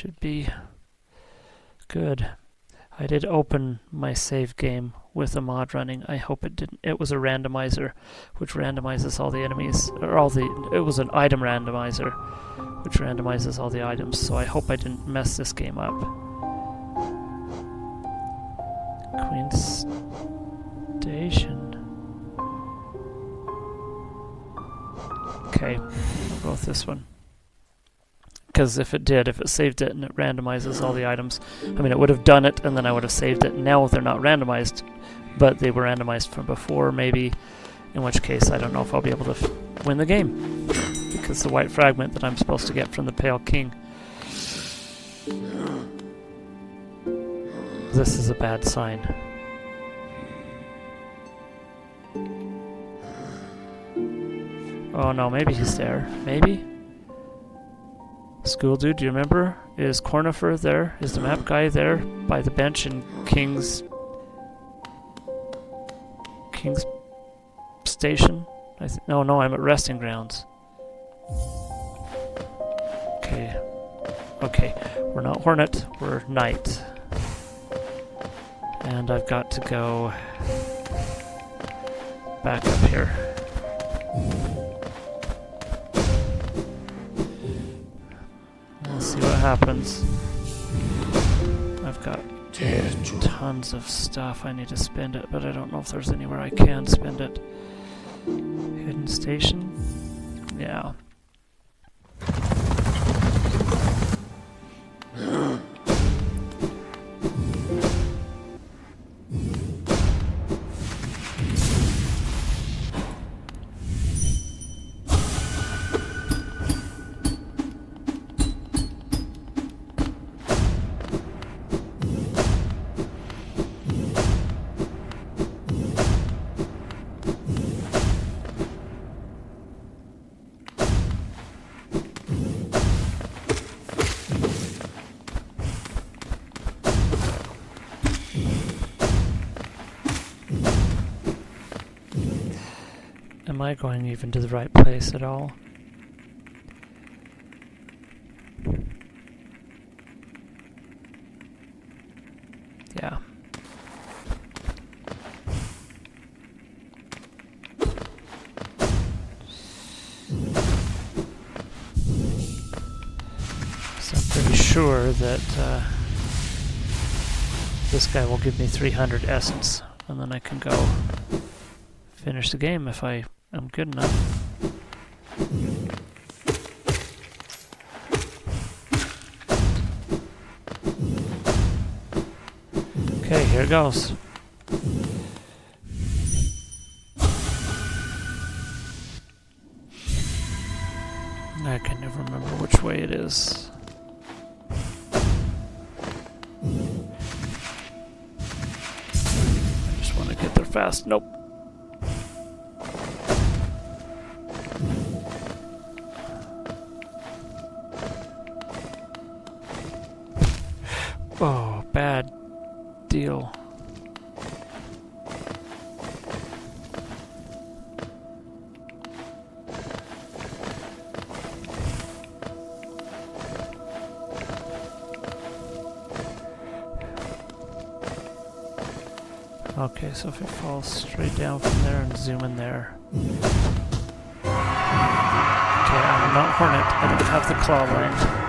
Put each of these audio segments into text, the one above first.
should be good. I did open my save game with a mod running. I hope it didn't. It was a randomizer, which randomizes all the enemies, or all the. It was an item randomizer, which randomizes all the items. So I hope I didn't mess this game up. Queen's Station. Okay, I'll go with this one. Because if it saved it and it randomizes all the items, I mean, it would have done it and then I would have saved it. Now they're not randomized, but they were randomized from before, maybe, in which case I don't know if I'll be able to win the game. Because the white fragment that I'm supposed to get from the Pale King. This is a bad sign. Oh no, maybe he's there. Maybe? School dude, do you remember? Is Cornifer there? Is the map guy there by the bench in King's Station? No, I'm at Resting Grounds. Okay, we're not Hornet, we're Knight. And I've got to go back up here. We'll see what happens. I've got tons of stuff. I need to spend it, but I don't know if there's anywhere I can spend it. Hidden Station? Yeah. Am I going even to the right place at all? Yeah. So I'm pretty sure that this guy will give me 300 essence, and then I can go finish the game if I am good enough. Okay, here goes. I can never remember which way it is. I just want to get there fast. Nope. Oh, bad deal. Okay, so if it falls straight down from there and zoom in there. Okay, I'm not Hornet. I don't have the claw line.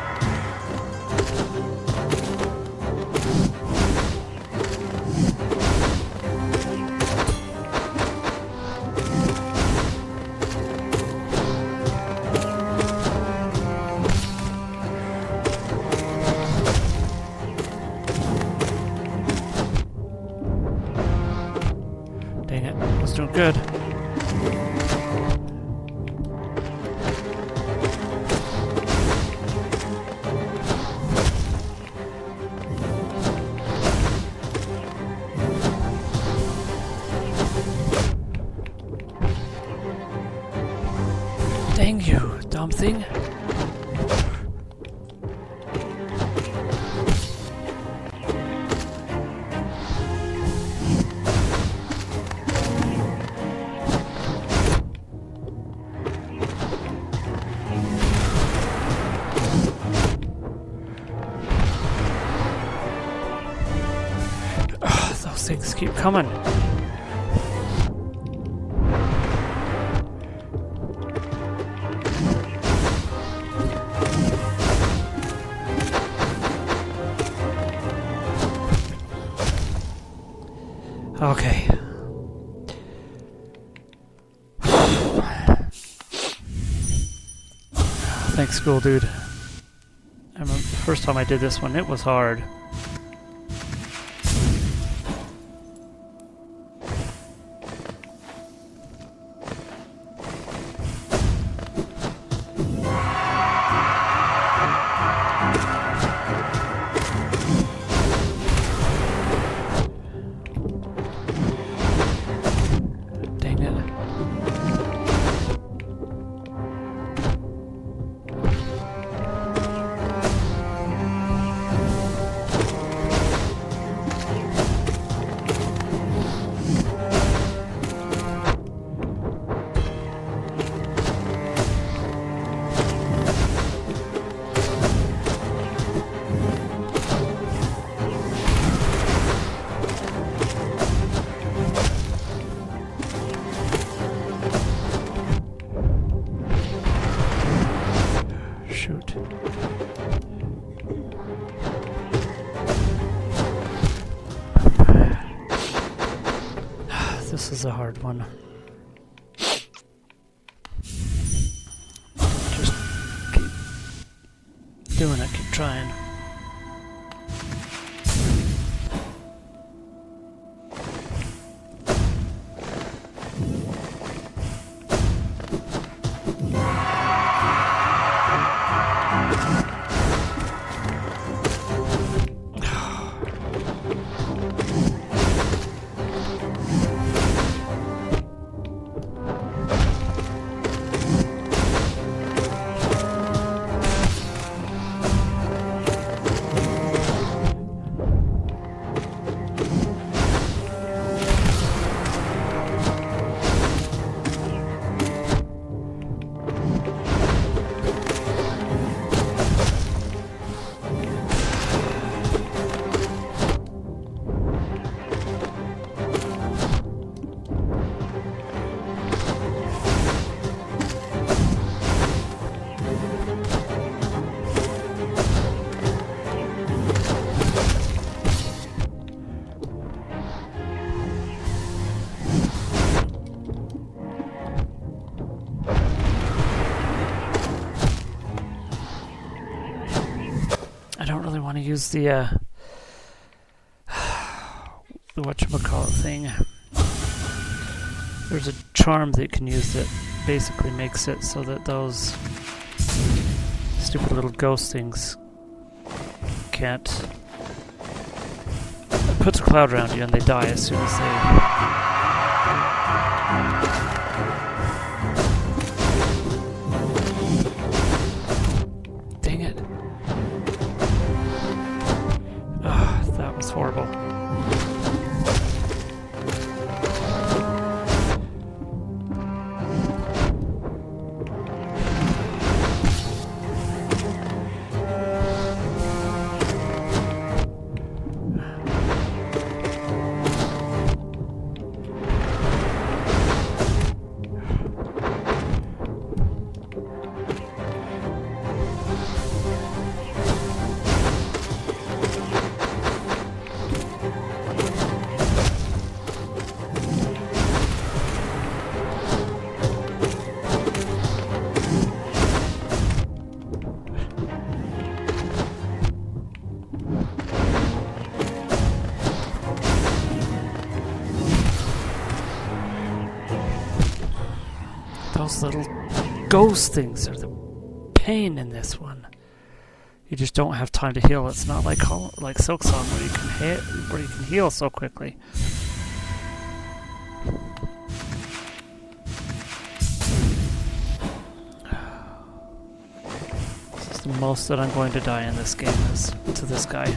Dang it, I was doing good. Dang you, dumb thing. things keep coming. Okay. Thanks, school dude. I remember the first time I did this one, it was hard. Dang it. Shoot. This is a hard one. Just keep doing it, keep trying. I don't really want to use the whatchamacallit thing. There's a charm that you can use that basically makes it so that those stupid little ghost things can't... It puts a cloud around you and they die as soon as they... Dang it. Ugh, that was horrible. Those little ghost things are the pain in this one. You just don't have time to heal. It's not like Silk Song where you can heal so quickly. This is the most that I'm going to die in this game is to this guy.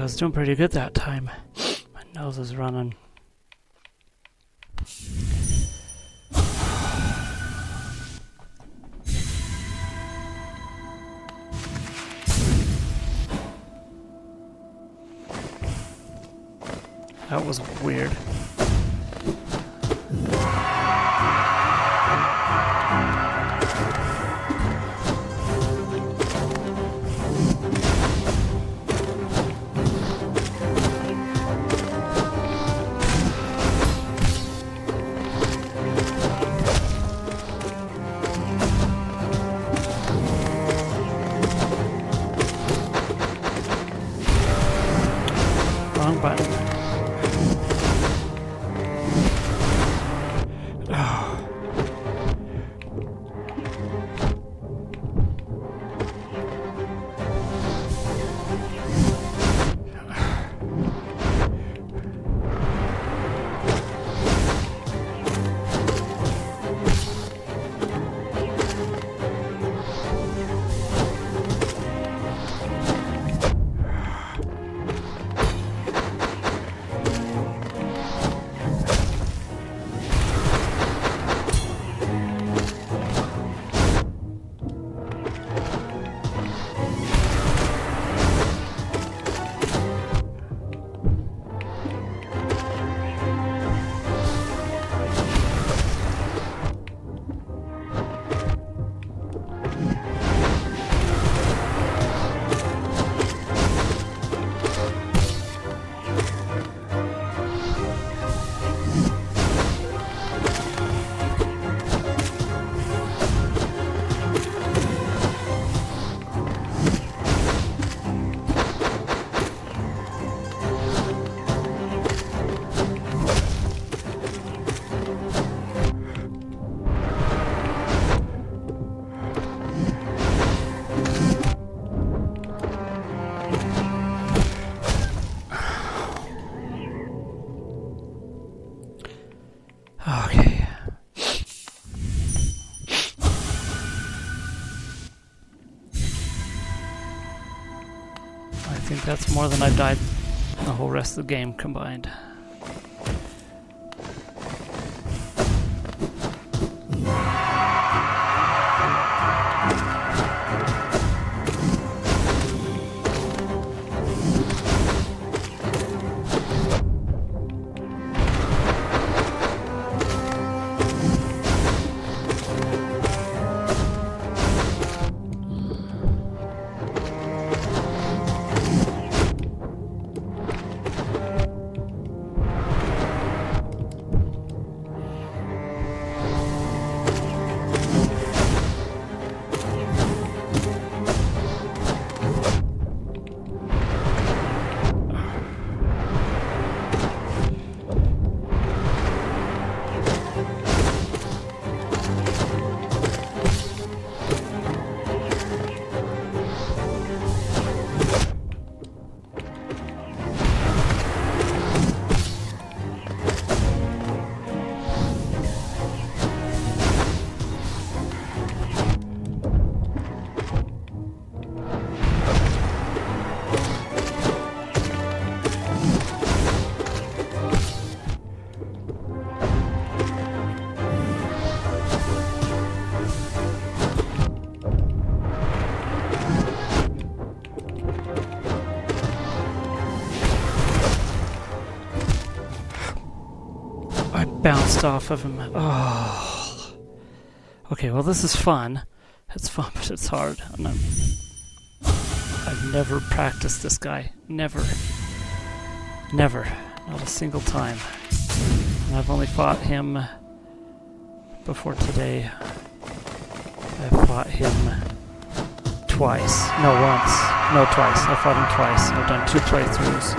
was doing pretty good that time. My nose is running. That was weird. Wrong button. Okay. I think that's more than I've died the whole rest of the game combined. Bounced off of him. Oh. Okay, well this is fun. It's fun, but it's hard. And I've never practiced this guy. Never. Never. Not a single time. And I've only fought him before today. I fought him twice. No, once. No, twice. I fought him twice. I've done 2 playthroughs.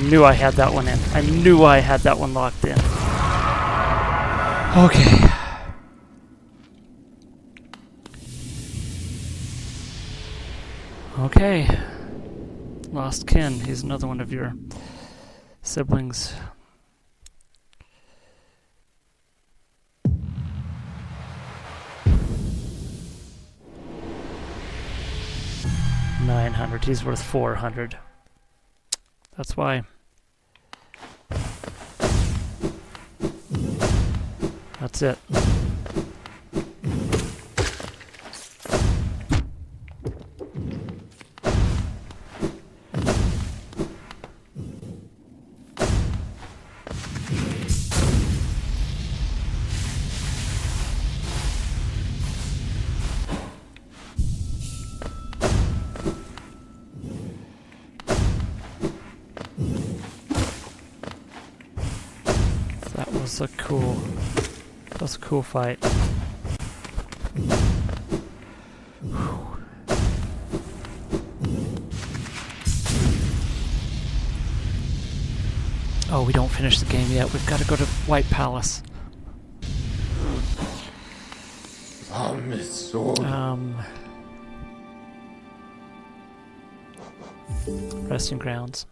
knew I had that one in. I knew I had that one locked in. Okay. Okay. Lost kin. He's another one of your siblings. $900. He's worth $400. That's why. That's it. That was a cool fight. Oh, we don't finish the game yet. We've got to go to White Palace. Resting grounds.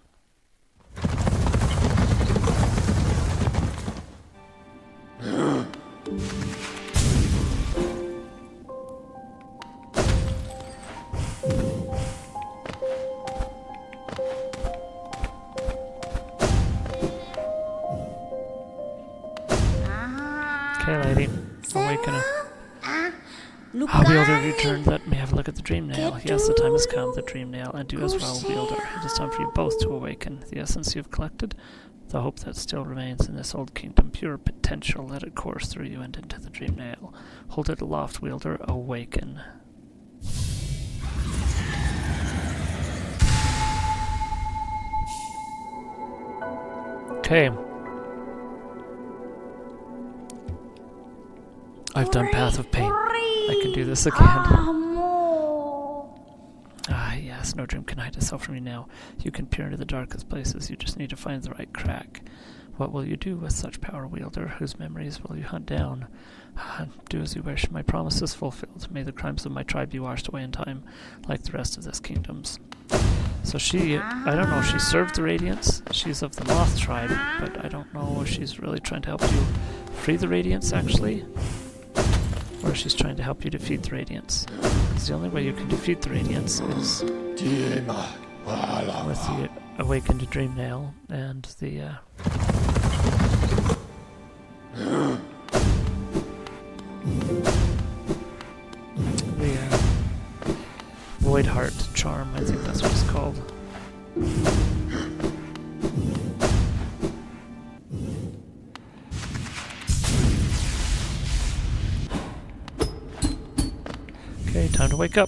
Okay, lady. Awaken her. Wielder returned. Let me have a look at the dream nail. Yes, the time has come. The dream nail, and do as well, Wielder. It is time for you both to awaken. The essence you have collected, the hope that still remains in this old kingdom, pure potential. Let it course through you and into the dream nail. Hold it aloft, Wielder. Awaken. Okay. I've done Path of Pain. I can do this again. Ah, yes, no dream can hide itself from you now. You can peer into the darkest places. You just need to find the right crack. What will you do with such power, Wielder? Whose memories will you hunt down? Do as you wish. My promise is fulfilled. May the crimes of my tribe be washed away in time, like the rest of this kingdom's. So she, I don't know, she served the Radiance. She's of the Moth tribe, but I don't know if she's really trying to help you free the Radiance, actually. Or she's trying to help you defeat the Radiance. Because the only way you can defeat the Radiance is with the Awakened Dream Nail and the Void Heart Charm, I think that's what it's called. Okay, time to wake up.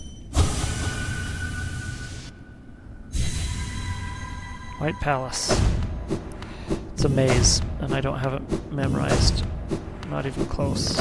White Palace. It's a maze, and I don't have it memorized. Not even close.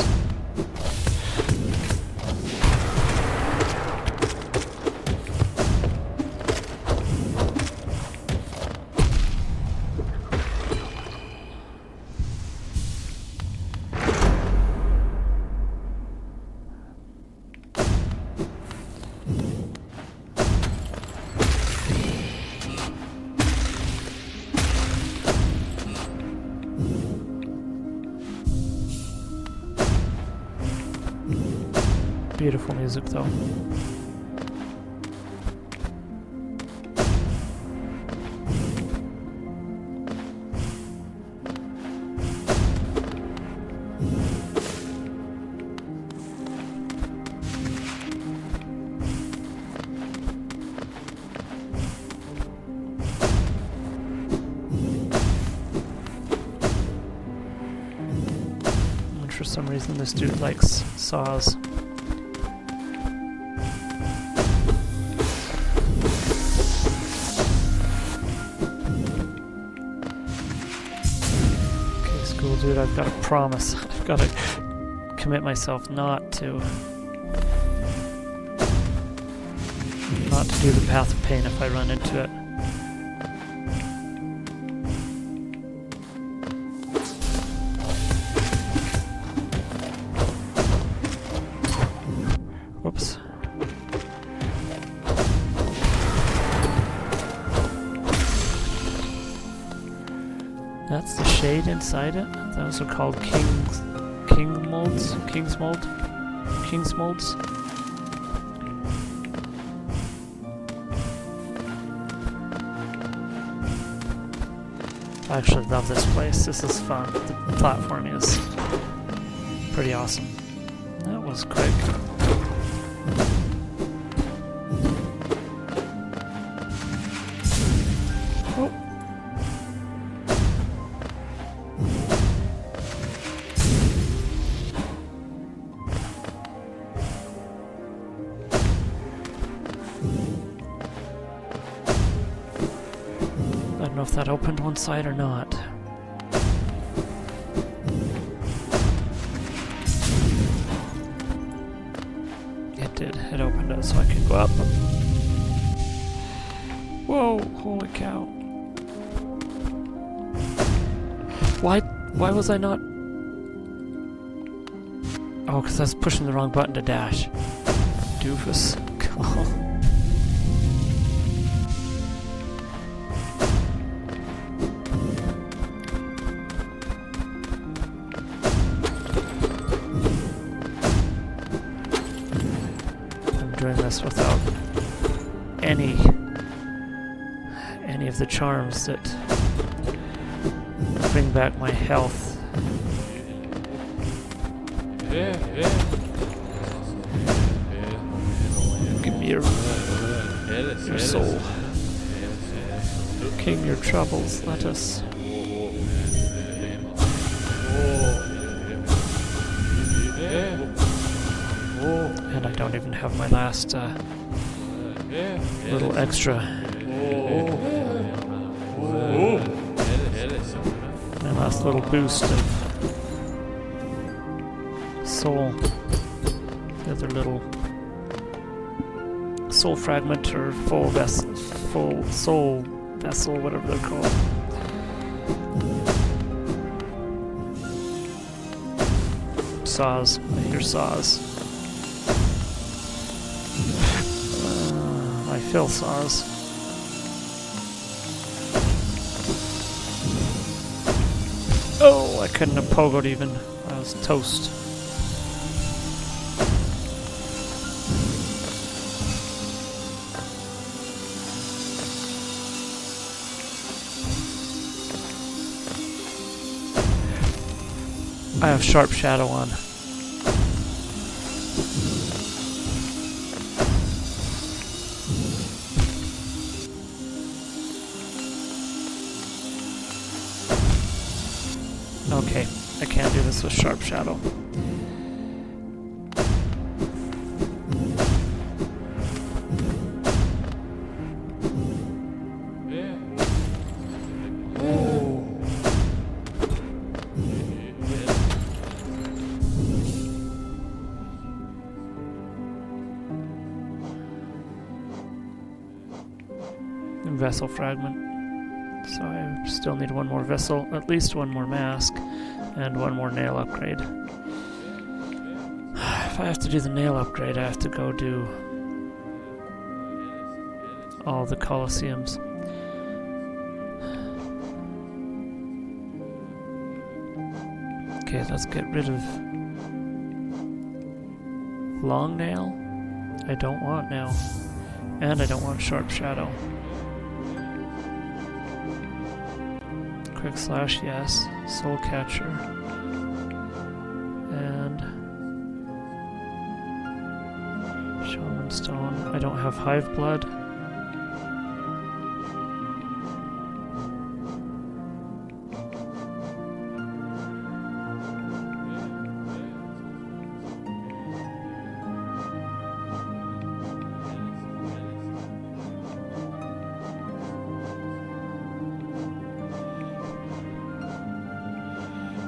Beautiful music, though. And for some reason, this dude likes saws. Dude, I've got to promise. I've got to commit myself not to do the Path of Pain if I run into it. That's the shade inside it. Those are called king molds. King's molds. I actually love this place. This is fun. The platform is pretty awesome. That was quick. Oh. I don't know if that opened one side or not. It did. It opened it so I could go up. Whoa! Holy cow. Why was I not... Oh, because I was pushing the wrong button to dash. Doofus. Doing this without any of the charms that bring back my health. Give me your soul. King, your troubles, let us. And I don't even have my last little extra. My last little boost of soul. The other little soul fragment or full soul vessel, whatever they're called. Saws. I hear saws. My fill saws. Oh, I couldn't have pogoed even. I was toast. I have sharp shadow on. Okay, I can't do this with sharp shadow. Vessel fragment. So I still need one more vessel, at least one more mask, and one more nail upgrade. If I have to do the nail upgrade, I have to go do all the Colosseums. Okay, let's get rid of long nail. I don't want nail. And I don't want sharp shadow. Quick slash, yes. Soul catcher. And shaman stone. I don't have hive blood.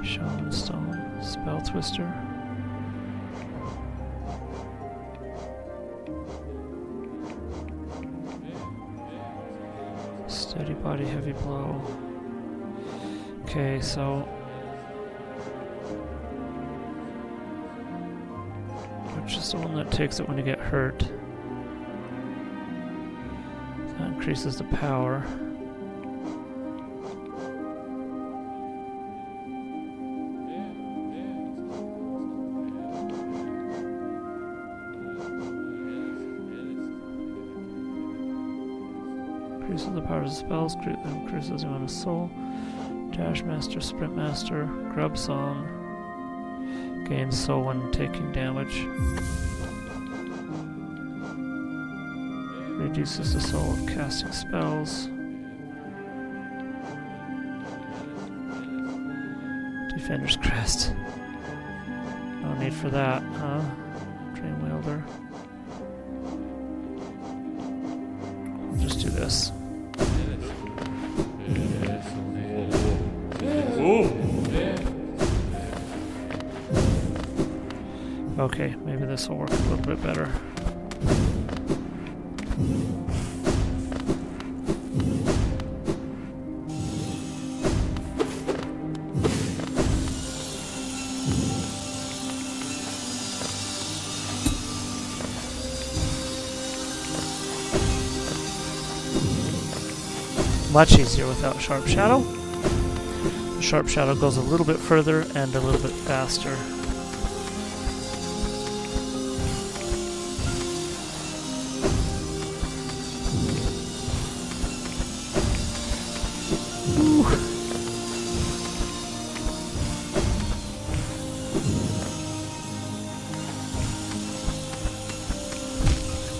Shaman stone, spell twister. Steady body, heavy blow. Okay, so which is the one that takes it when you get hurt? That increases the power. Increases the power of spells, increases the amount of soul. Dash Master, Sprint Master, Grub Song. Gains soul when taking damage. Reduces the soul of casting spells. Defender's Crest. No need for that, huh? Dream Wielder. I'll just do this. Okay, maybe this will work a little bit better. Much easier without Sharp Shadow. The Sharp Shadow goes a little bit further and a little bit faster.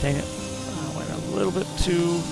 Dang it. I went a little bit too...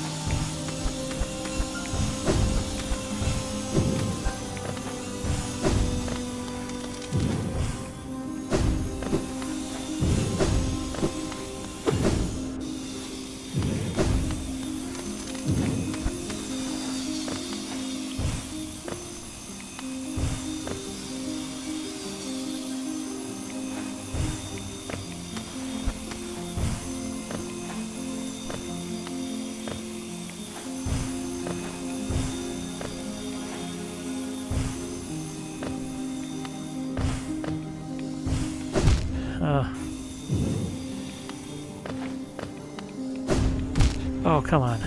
Oh, come on.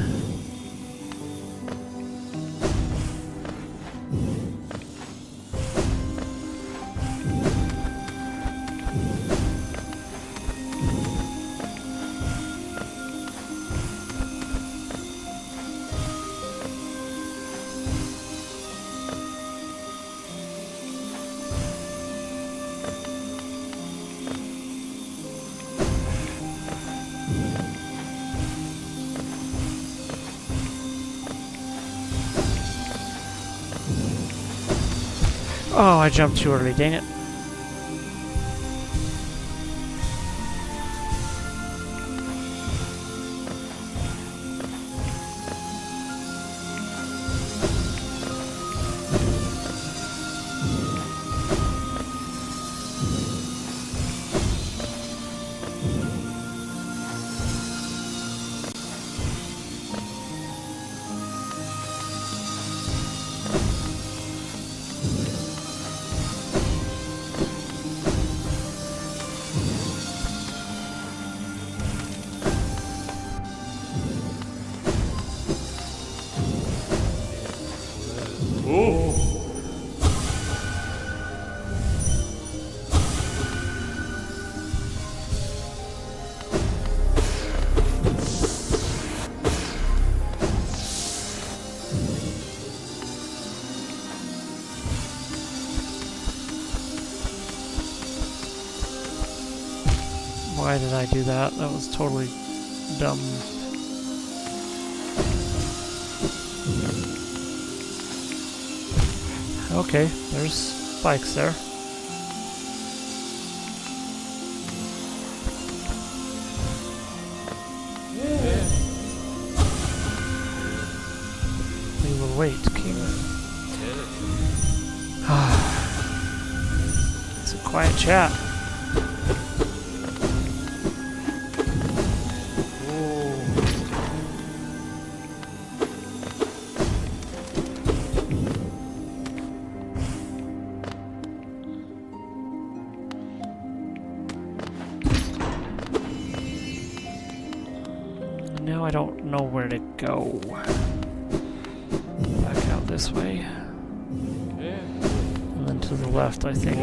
Oh, I jumped too early, dang it. Why did I do that? That was totally dumb. Okay, there's spikes there. We will wait, King. It's a quiet chat. Now I don't know where to go. Back out this way. And then to the left, I think.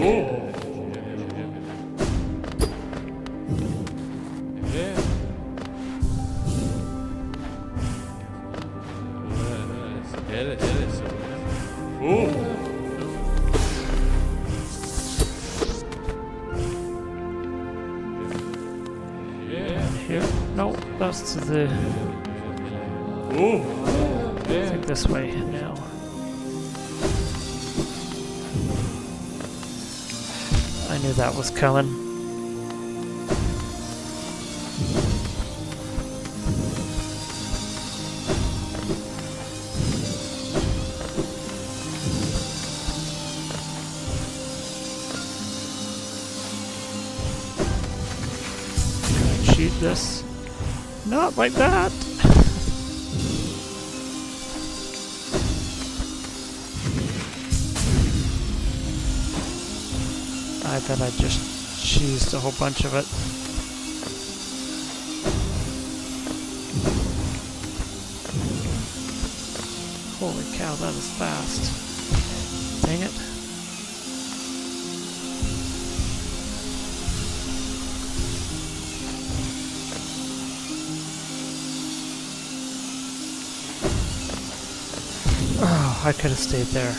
Here? No, that's to the... I think this way now. I knew that was coming. Cheat this. Not like that! I bet I just cheesed a whole bunch of it. Holy cow, that is fast. Dang it. Oh, I could have stayed there.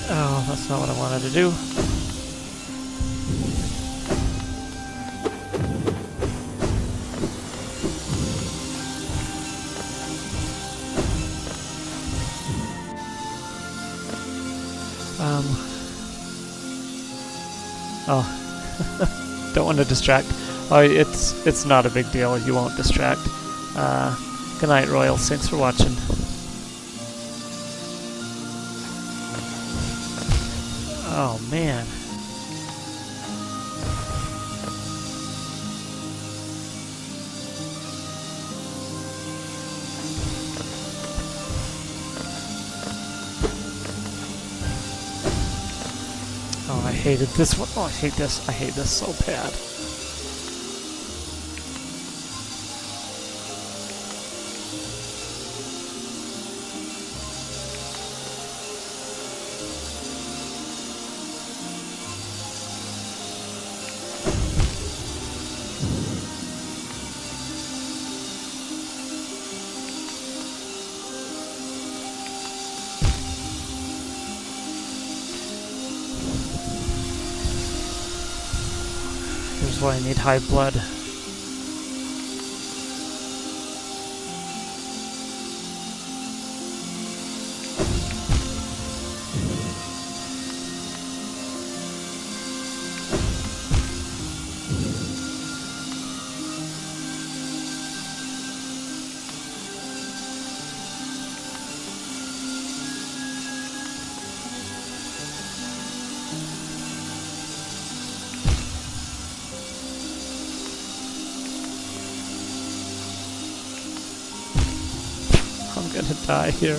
Oh, that's not what I wanted to do. Oh, don't want to distract. Oh, it's not a big deal. You won't distract. Good night, Royals. Thanks for watching. Oh, man. Oh, I hated this one. Oh, I hate this. I hate this so bad. Here's why I need high blood. I'm gonna die here.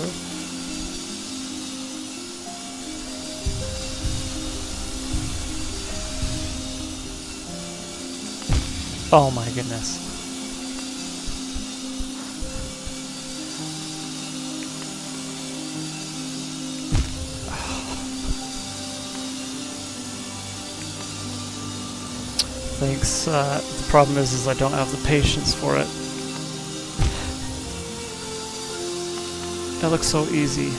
Oh my goodness. Thanks. The problem is I don't have the patience for it. That looks so easy.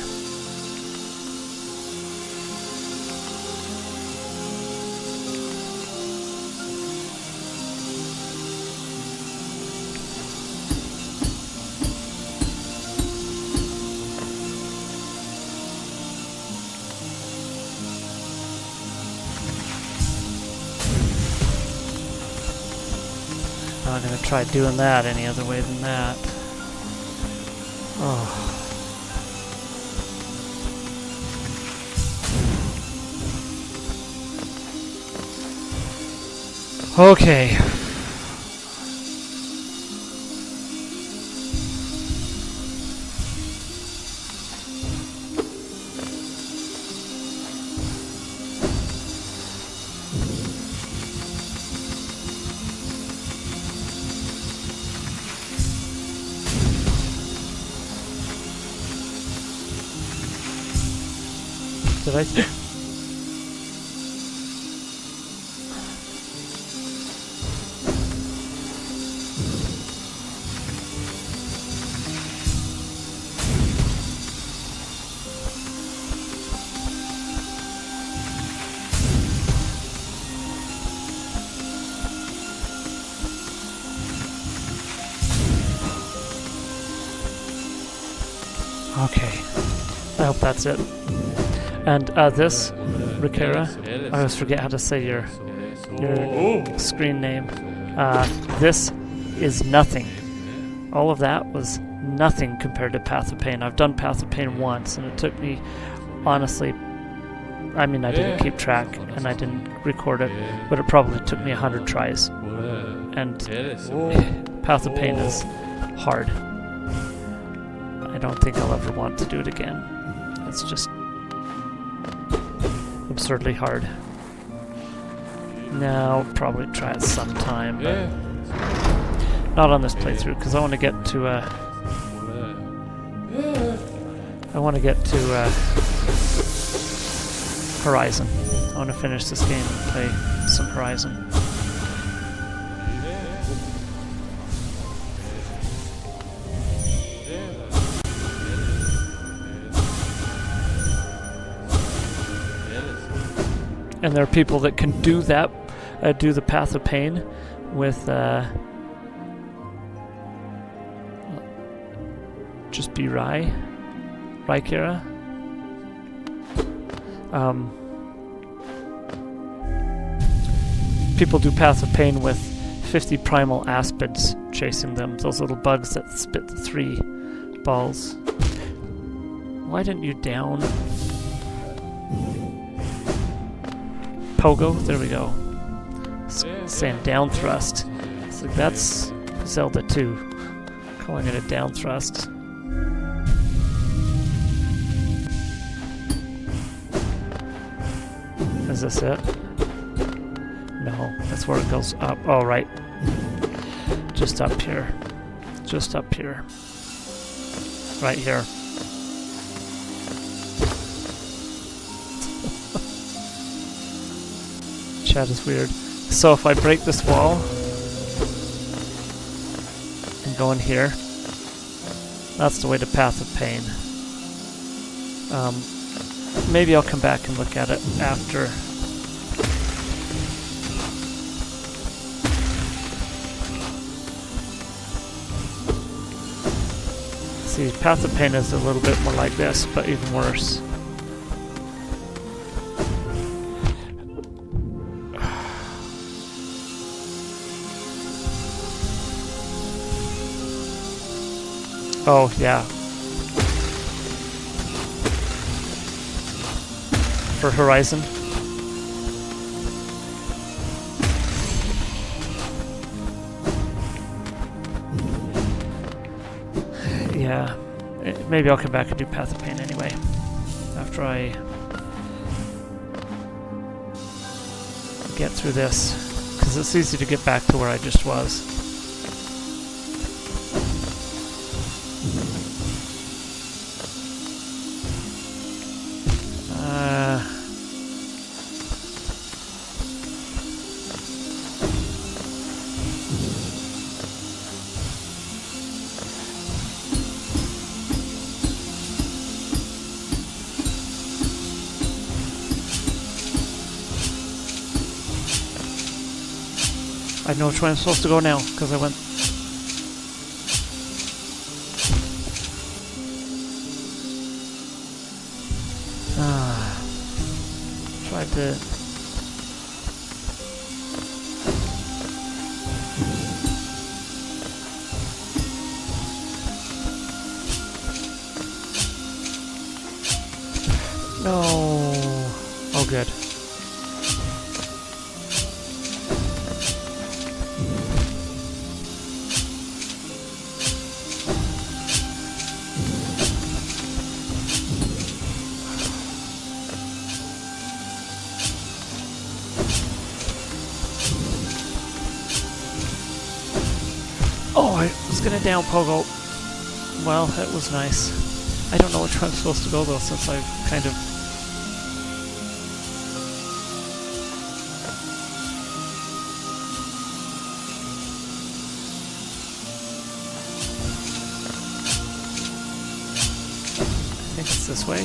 I'm not gonna try doing that any other way than that. Oh. Okay. Did I? Okay, I hope that's it. And this, Rikera, I always forget how to say your screen name. This is nothing. All of that was nothing compared to Path of Pain. I've done Path of Pain once, and it took me, honestly, I mean, I didn't keep track, and I didn't record it, but it probably took me 100 tries. And Path of Pain is hard. I don't think I'll ever want to do it again. It's just absurdly hard. Now, probably try it sometime, but not on this playthrough, because I want to get to Horizon. I want to finish this game and play some Horizon. And there are people that can do that, do the Path of Pain with just be Rikera. People do Path of Pain with 50 primal aspids chasing them, those little bugs that spit the 3 balls. Why didn't you down? Pogo, there we go. Saying down thrust. It's like that's Zelda 2. Calling it a down thrust. Is this it? No, that's where it goes up. Oh, right. Just up here. Just up here. Right here. Chat is weird. So if I break this wall and go in here, that's the way to Path of Pain. Maybe I'll come back and look at it after. See, Path of Pain is a little bit more like this, but even worse. Oh, yeah. For Horizon. Yeah. Maybe I'll come back and do Path of Pain anyway. After I get through this. Because it's easy to get back to where I just was. I know which way I'm supposed to go now, because I went... Tried to... No... Oh, good. Oh, I was gonna down Pogo. Well, that was nice. I don't know which way I'm supposed to go though, since I've kind of think it's this way.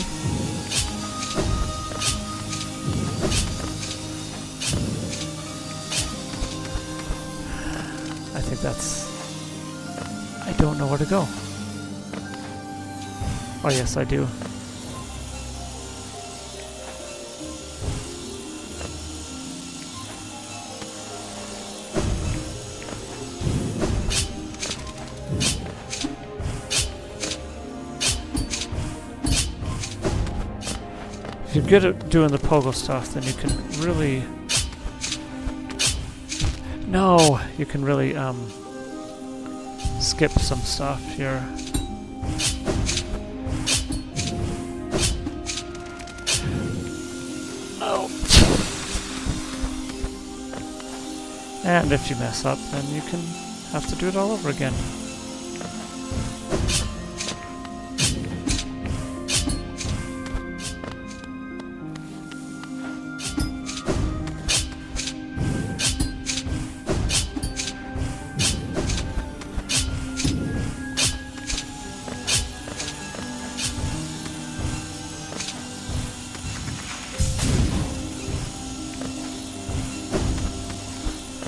I think that's... I don't know where to go. Oh yes, I do. If you're good at doing the pogo stuff, then you can really... No! You can really, skip some stuff here. Oh! And if you mess up, then you can have to do it all over again.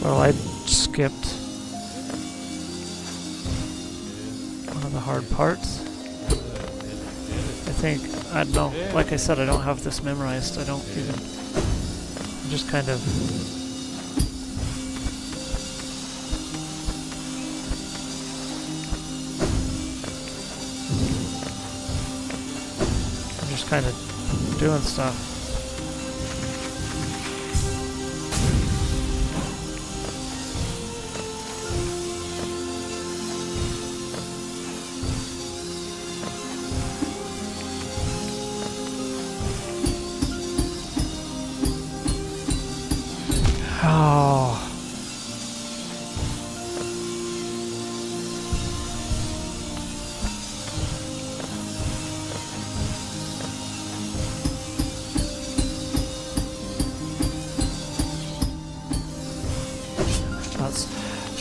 Well, I skipped one of the hard parts. I think, I don't know, like I said, I don't have this memorized. I don't even, I'm just kind of... I'm just kind of doing stuff. Oh.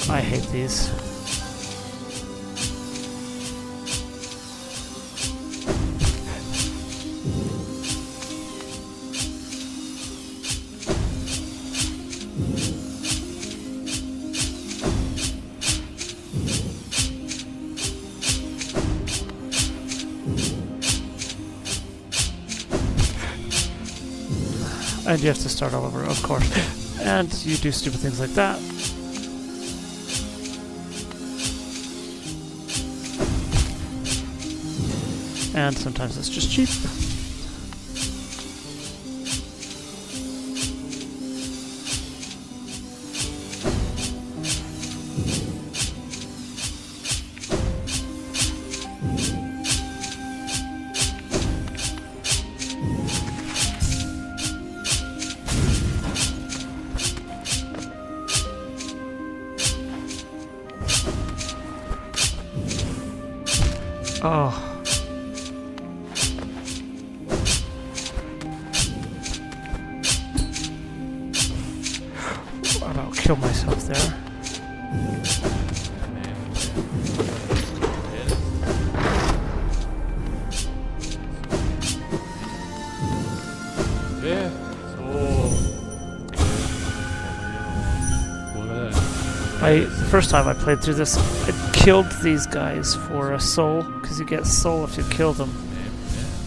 I hate these. And you have to start all over, of course. And you do stupid things like that. And sometimes it's just cheap. Oh. I'll kill myself there. The first time I played through this, I killed these guys for a soul, because you get soul if you kill them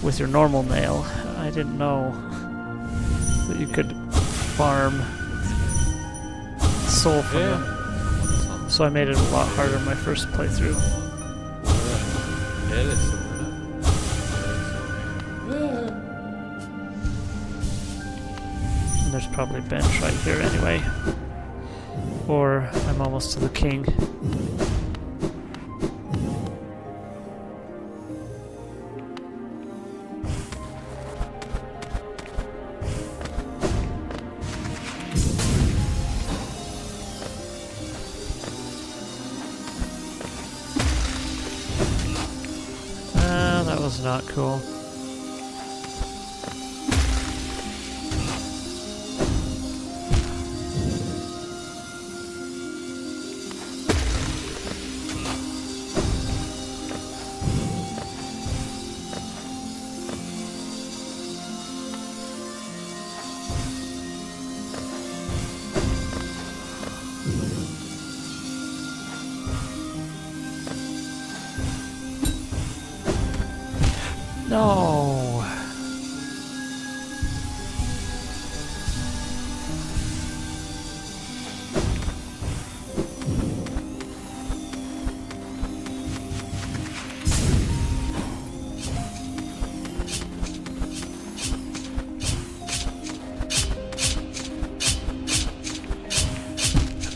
with your normal nail. I didn't know that you could farm soul from them, so I made it a lot harder in my first playthrough. And there's probably a bench right here anyway. Or I'm almost to the king. That was not cool. No!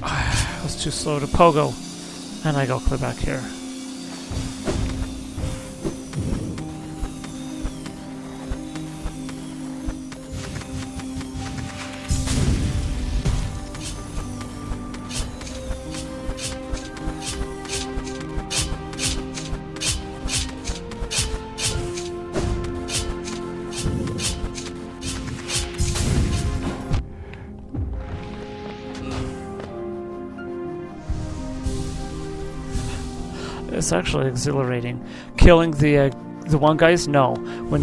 I was too slow to pogo. And I go clear back here. It's actually exhilarating. Killing the one guys? No. When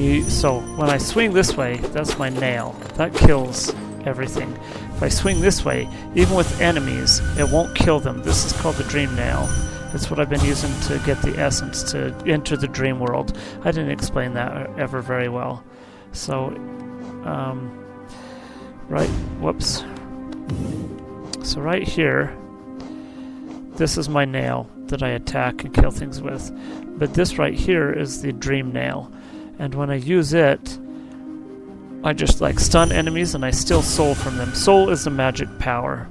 I swing this way, that's my nail. That kills everything. If I swing this way, even with enemies, it won't kill them. This is called the dream nail. It's what I've been using to get the essence to enter the dream world. I didn't explain that ever very well. So, whoops. So right here, this is my nail that I attack and kill things with. But this right here is the dream nail. And when I use it, I just like stun enemies and I steal soul from them. Soul is the magic power.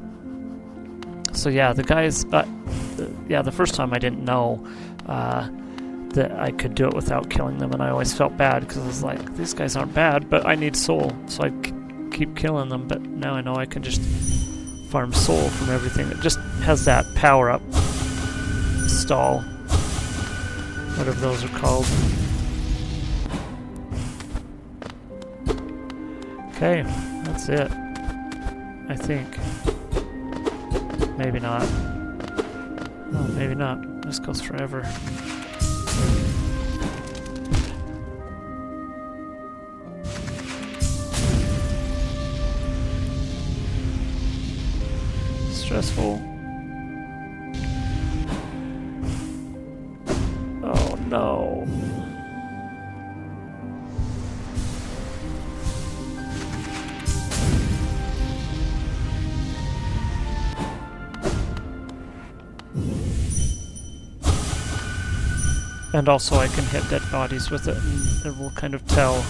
So yeah, the guys, the first time I didn't know that I could do it without killing them, and I always felt bad because I was like, these guys aren't bad, but I need soul, so I keep killing them. But now I know I can just farm soul from everything. It just has that power up stall, whatever those are called. Okay, that's it. I think. Maybe not. No, maybe not. This goes forever. Stressful. Oh no. And also I can hit dead bodies with it, and it will kind of tell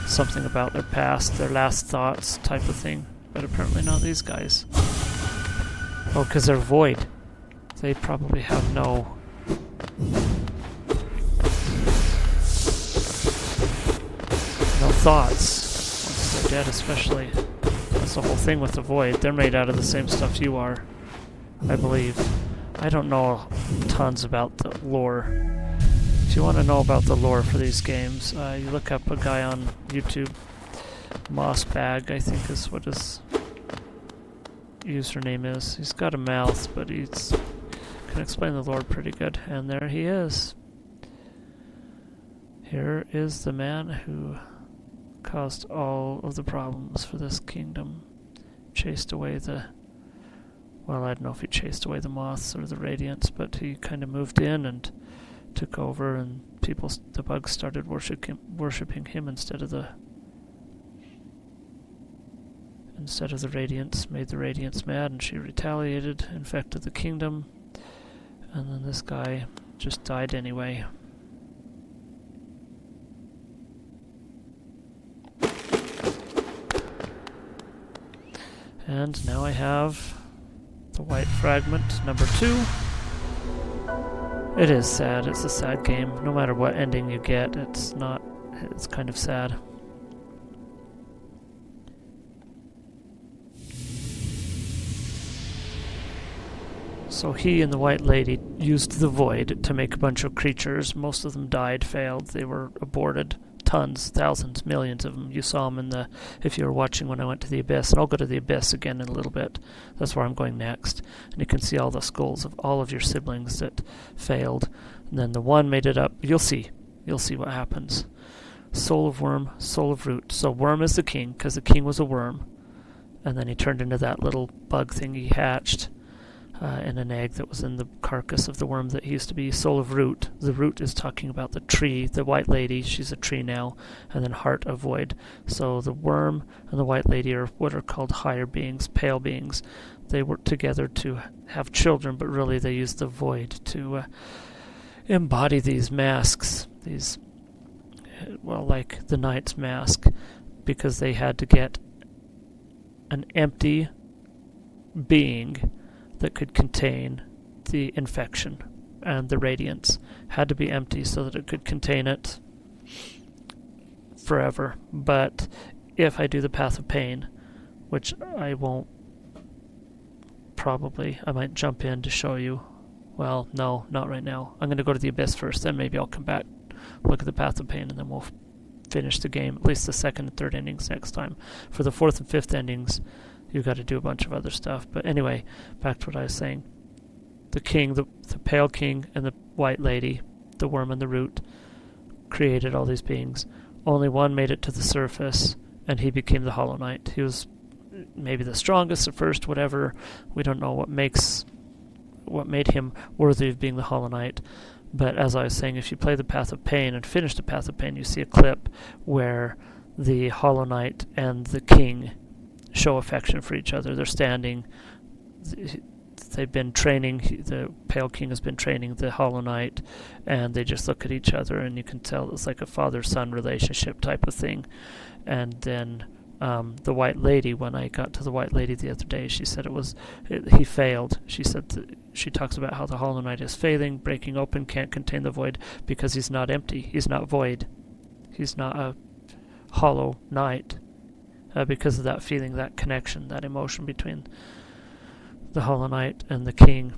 something about their past, their last thoughts type of thing. But apparently not these guys. Oh, because they're void. They probably have no... thoughts. Once they're dead especially. That's the whole thing with the void. They're made out of the same stuff you are, I believe. I don't know tons about the lore. If you want to know about the lore for these games, you look up a guy on YouTube, Mossbag, I think is what his username is. He's got a mouth, but he's can explain the lore pretty good. And there he is. Here is the man who caused all of the problems for this kingdom. Chased away the... Well, I don't know if he chased away the moths or the Radiance, but he kind of moved in and took over, and the bugs started worshipping him instead of the Radiance. Made the Radiance mad, and she retaliated, infected the kingdom, and then this guy just died anyway. And now I have the white fragment, number 2. It is sad. It's a sad game. No matter what ending you get, it's kind of sad. So he and the white lady used the void to make a bunch of creatures. Most of them died, failed. They were aborted. Tons, thousands, millions of them. You saw them if you were watching when I went to the Abyss, and I'll go to the Abyss again in a little bit. That's where I'm going next. And you can see all the skulls of all of your siblings that failed. And then the one made it up. You'll see what happens. Soul of worm, soul of root. So worm is the king, because the king was a worm. And then he turned into that little bug thing he hatched. in an egg that was in the carcass of the worm that he used to be. Soul of Root. The root is talking about the tree. The White Lady, she's a tree now. And then Heart of Void. So the worm and the White Lady are what are called higher beings, pale beings. They work together to have children, but really they use the void to embody these masks. These, well, like the Knight's mask, because they had to get an empty being that could contain the infection, and the Radiance had to be empty so that it could contain it forever. But if I do the Path of Pain, which I won't, probably, I might jump in to show you. Well, no, not right now. I'm going to go to the Abyss first, then maybe I'll come back, look at the Path of Pain, and then we'll finish the game, at least the second and third endings next time. For the fourth and fifth endings, you've got to do a bunch of other stuff. But anyway, back to what I was saying. The king, the pale king, and the White Lady, the worm and the root, created all these beings. Only one made it to the surface, and he became the Hollow Knight. He was maybe the strongest at first, whatever. We don't know what made him worthy of being the Hollow Knight. But as I was saying, if you play the Path of Pain and finish the Path of Pain, you see a clip where the Hollow Knight and the king show affection for each other. They're standing. They've been training. The Pale King has been training the Hollow Knight, and they just look at each other, and you can tell it's like a father-son relationship type of thing. And then the White Lady, when I got to the White Lady the other day, she said he failed. She said she talks about how the Hollow Knight is failing, breaking open, can't contain the void because he's not empty. He's not void. He's not a Hollow Knight. Because of that feeling, that connection, that emotion between the Hollow Knight and the King.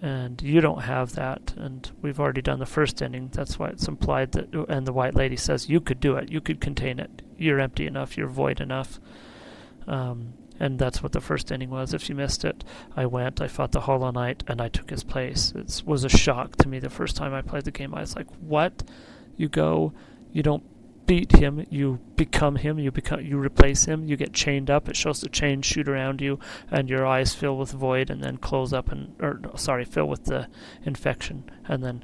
And you don't have that, and we've already done the first ending. That's why it's implied that, and the White Lady says, you could do it, you could contain it. You're empty enough, you're void enough. And that's what the first ending was. If you missed it, I fought the Hollow Knight, and I took his place. It was a shock to me the first time I played the game. I was like, what? You don't beat him, you become him, you replace him, you get chained up, it shows the chains shoot around you, and your eyes fill with void and then close up fill with the infection and then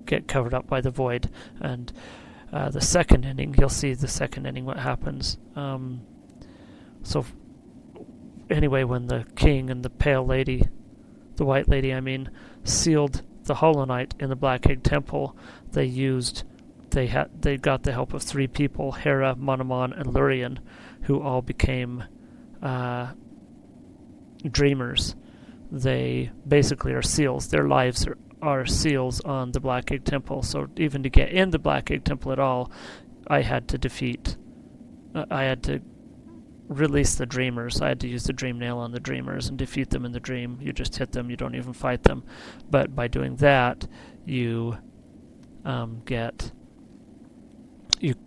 get covered up by the void. And the second ending, you'll see the second ending what happens. So anyway, when the king and the pale lady, the White Lady sealed the Hollow Knight in the Black Egg Temple, they got the help of three people, Hera, Monomon, and Lurian, who all became dreamers. They basically are seals. Their lives are seals on the Black Egg Temple. So even to get in the Black Egg Temple at all, I had to release the dreamers. I had to use the dream nail on the dreamers and defeat them in the dream. You just hit them, you don't even fight them. But by doing that, you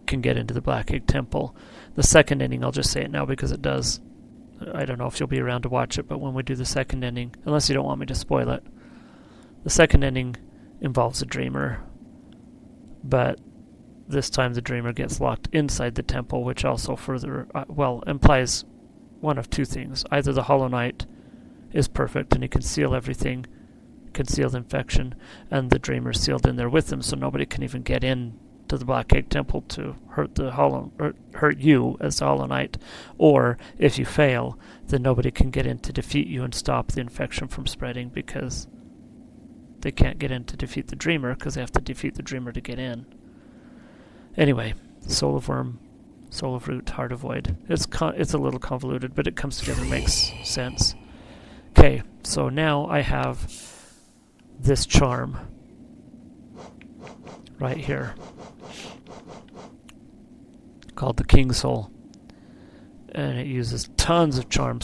can get into the Black Egg Temple. The second ending, I'll just say it now because it does. I don't know if you'll be around to watch it, but when we do the second ending, unless you don't want me to spoil it, the second ending involves a dreamer, but this time the dreamer gets locked inside the temple, which also further, implies one of two things. Either the Hollow Knight is perfect and he can seal everything, concealed infection, and the dreamer sealed in there with him, so nobody can even get in to the Black Egg Temple to hurt you as the Hollow Knight. Or if you fail, then nobody can get in to defeat you and stop the infection from spreading, because they can't get in to defeat the dreamer because they have to defeat the dreamer to get in. Anyway, Soul of Worm, Soul of Root, Heart of Void. It's a little convoluted, but it comes together, makes sense. Okay, so now I have this charm right here called the King Soul, and it uses tons of charm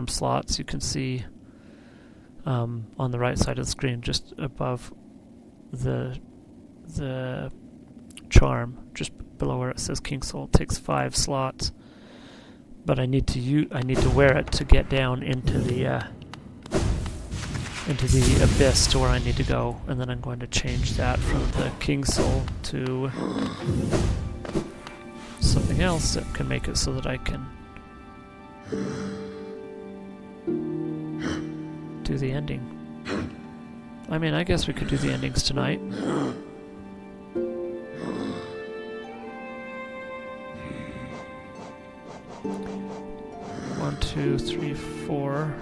slots. You can see on the right side of the screen, just above the charm, just below where it says King Soul. It takes 5 slots, but I need to wear it to get down into the abyss to where I need to go, and then I'm going to change that from the King Soul to something else that can make it so that I can do do the ending. I mean, I guess we could do the endings tonight. 1, 2, 3, 4.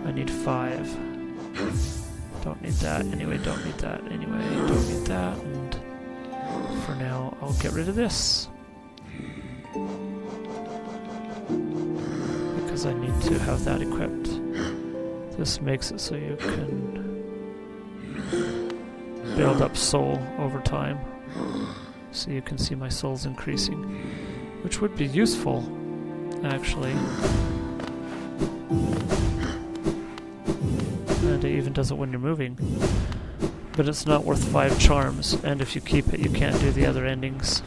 I need 5. Don't need that anyway, don't need that anyway, don't need that, and for now I'll get rid of this. Because I need to have that equipped. This makes it so you can build up soul over time. So you can see my souls increasing. Which would be useful, actually. And it even does it when you're moving. But it's not worth 5 charms, and if you keep it, you can't do the other endings.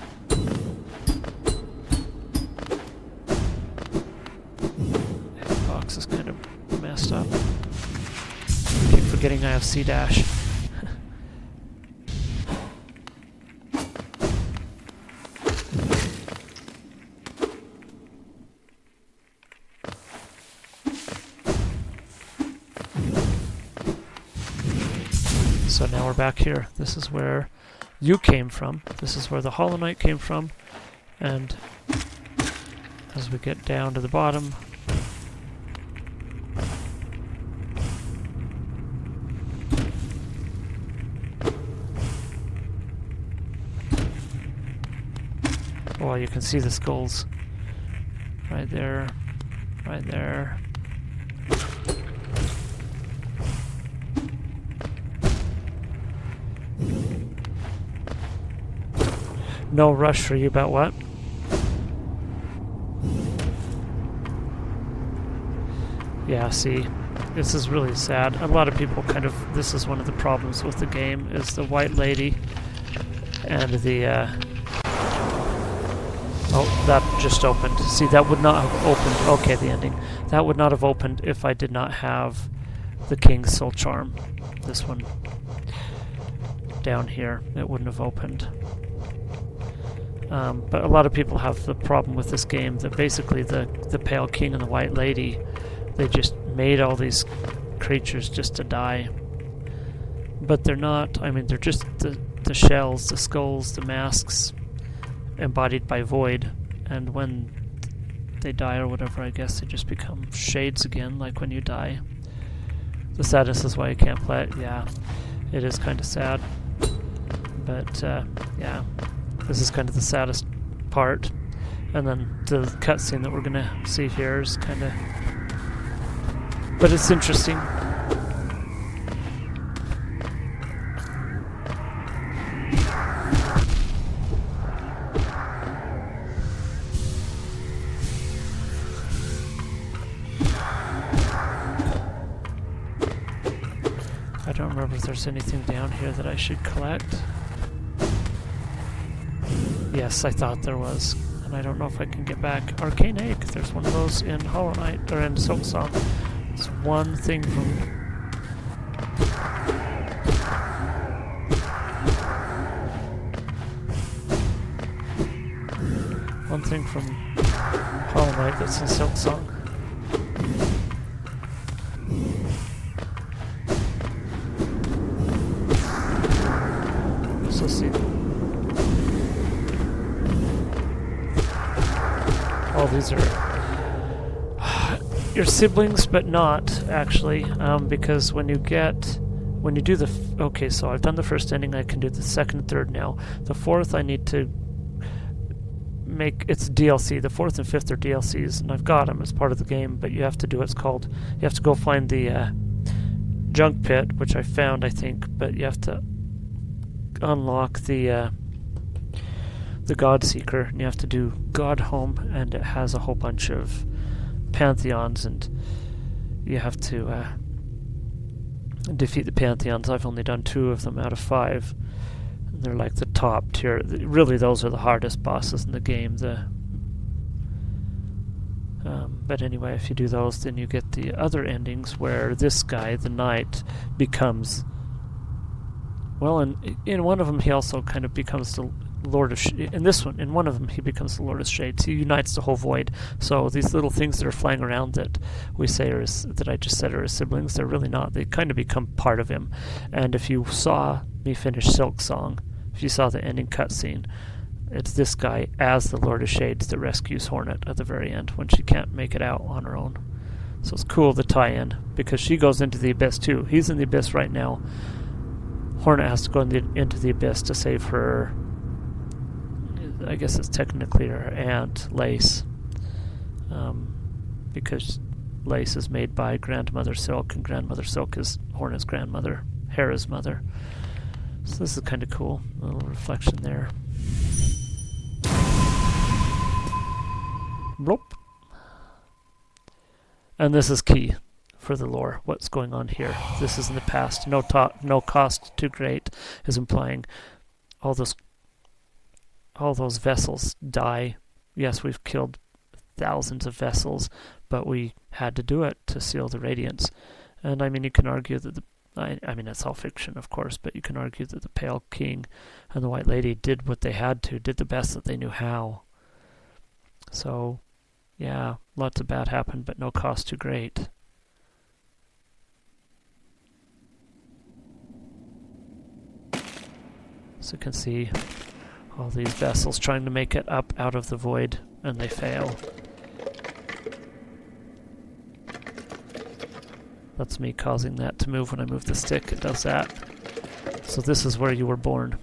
The box is kind of messed up. I keep forgetting I have C-dash. So now we're back here. This is where you came from. This is where the Hollow Knight came from. And as we get down to the bottom, well, you can see the skulls. Right there. Right there. No rush for you about what? Yeah, see, this is really sad. A lot of people kind of, this is one of the problems with the game, is the white lady and the, oh, that just opened. See, that would not have opened, okay, the ending. That would not have opened if I did not have the King's Soul Charm. This one down here, it wouldn't have opened. But a lot of people have the problem with this game that basically the Pale King and the White Lady, they just made all these creatures just to die. But they're not, I mean, they're just the shells, the skulls, the masks embodied by void. And when they die or whatever, I guess they just become shades again, like when you die. The sadness is why you can't play it. Yeah, it is kind of sad. But, yeah. This is kind of the saddest part, and then the cutscene that we're gonna see here is kind of, but it's interesting. I don't remember if there's anything down here that I should collect. Yes, I thought there was, and I don't know if I can get back. Arcane Egg, there's one of those in Hollow Knight, or in Silksong. It's one thing from... one thing from Hollow Knight that's in Silksong. So see... oh, these are your siblings, but not actually, because when you do the, okay, so I've done the first ending, I can do the second and third now. The fourth I need to make, it's DLC, the fourth and fifth are DLCs, and I've got them as part of the game, but you have to do what's called, you have to go find the junk pit, which I found, I think, but you have to unlock the God Seeker, and you have to do God Home, and it has a whole bunch of pantheons, and you have to defeat the pantheons. I've only done 2 of them out of 5, and they're like the top tier. Really, those are the hardest bosses in the game. But anyway, if you do those, then you get the other endings where this guy, the knight, becomes, well, in one of them he also kind of becomes the Lord of in this one, in one of them, he becomes the Lord of Shades. He unites the whole void. So these little things that are flying around that we say are that I just said are his siblings, they're really not. They kind of become part of him. And if you saw me finish Silk Song, if you saw the ending cutscene, it's this guy as the Lord of Shades that rescues Hornet at the very end when she can't make it out on her own. So it's cool to tie in because she goes into the abyss too. He's in the abyss right now. Hornet has to go into the abyss to save her. I guess it's technically her aunt, Lace, because Lace is made by Grandmother Silk, and Grandmother Silk is Hornet's grandmother, Hera's mother. So this is kind of cool. A little reflection there. Bloop. And this is key for the lore, what's going on here. This is in the past. No cost too great is implying all those vessels die. Yes, we've killed thousands of vessels, but we had to do it to seal the Radiance. And I mean, you can argue that I mean, it's all fiction, of course, but you can argue that the Pale King and the White Lady did what they had to, did the best that they knew how. So, yeah, lots of bad happened, but no cost too great. So you can see all these vessels trying to make it up out of the void, and they fail. That's me causing that to move when I move the stick. It does that. So this is where you were born.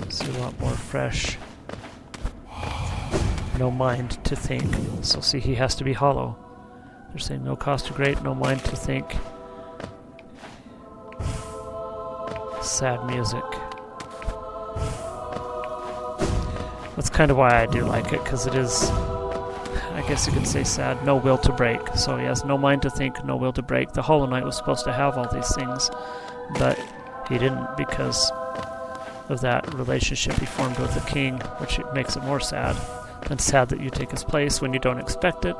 See a lot more fresh. No mind to think. So see, he has to be hollow. They're saying no cost too great, no mind to think. Sad music. That's kind of why I do like it, because it is, I guess you could say sad. No will to break. So he has no mind to think, no will to break. The Hollow Knight was supposed to have all these things, but he didn't because of that relationship he formed with the king, which makes it more sad. And sad that you take his place when you don't expect it.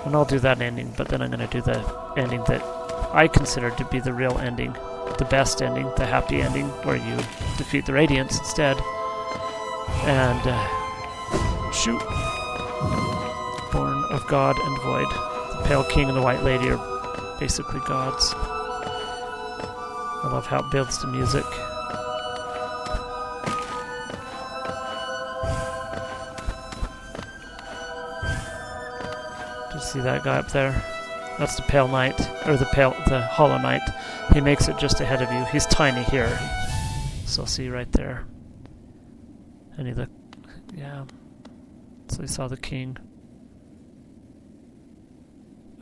And I'll do that ending, but then I'm going to do the ending that I consider to be the real ending, the best ending, the happy ending, where you defeat the Radiance instead. And shoot. Born of God and Void. The Pale King and the White Lady are basically gods. I love how it builds the music. Do you see that guy up there? That's the Pale Knight, or the Hollow Knight. He makes it just ahead of you. He's tiny here. So see right there. And yeah. So you saw the king.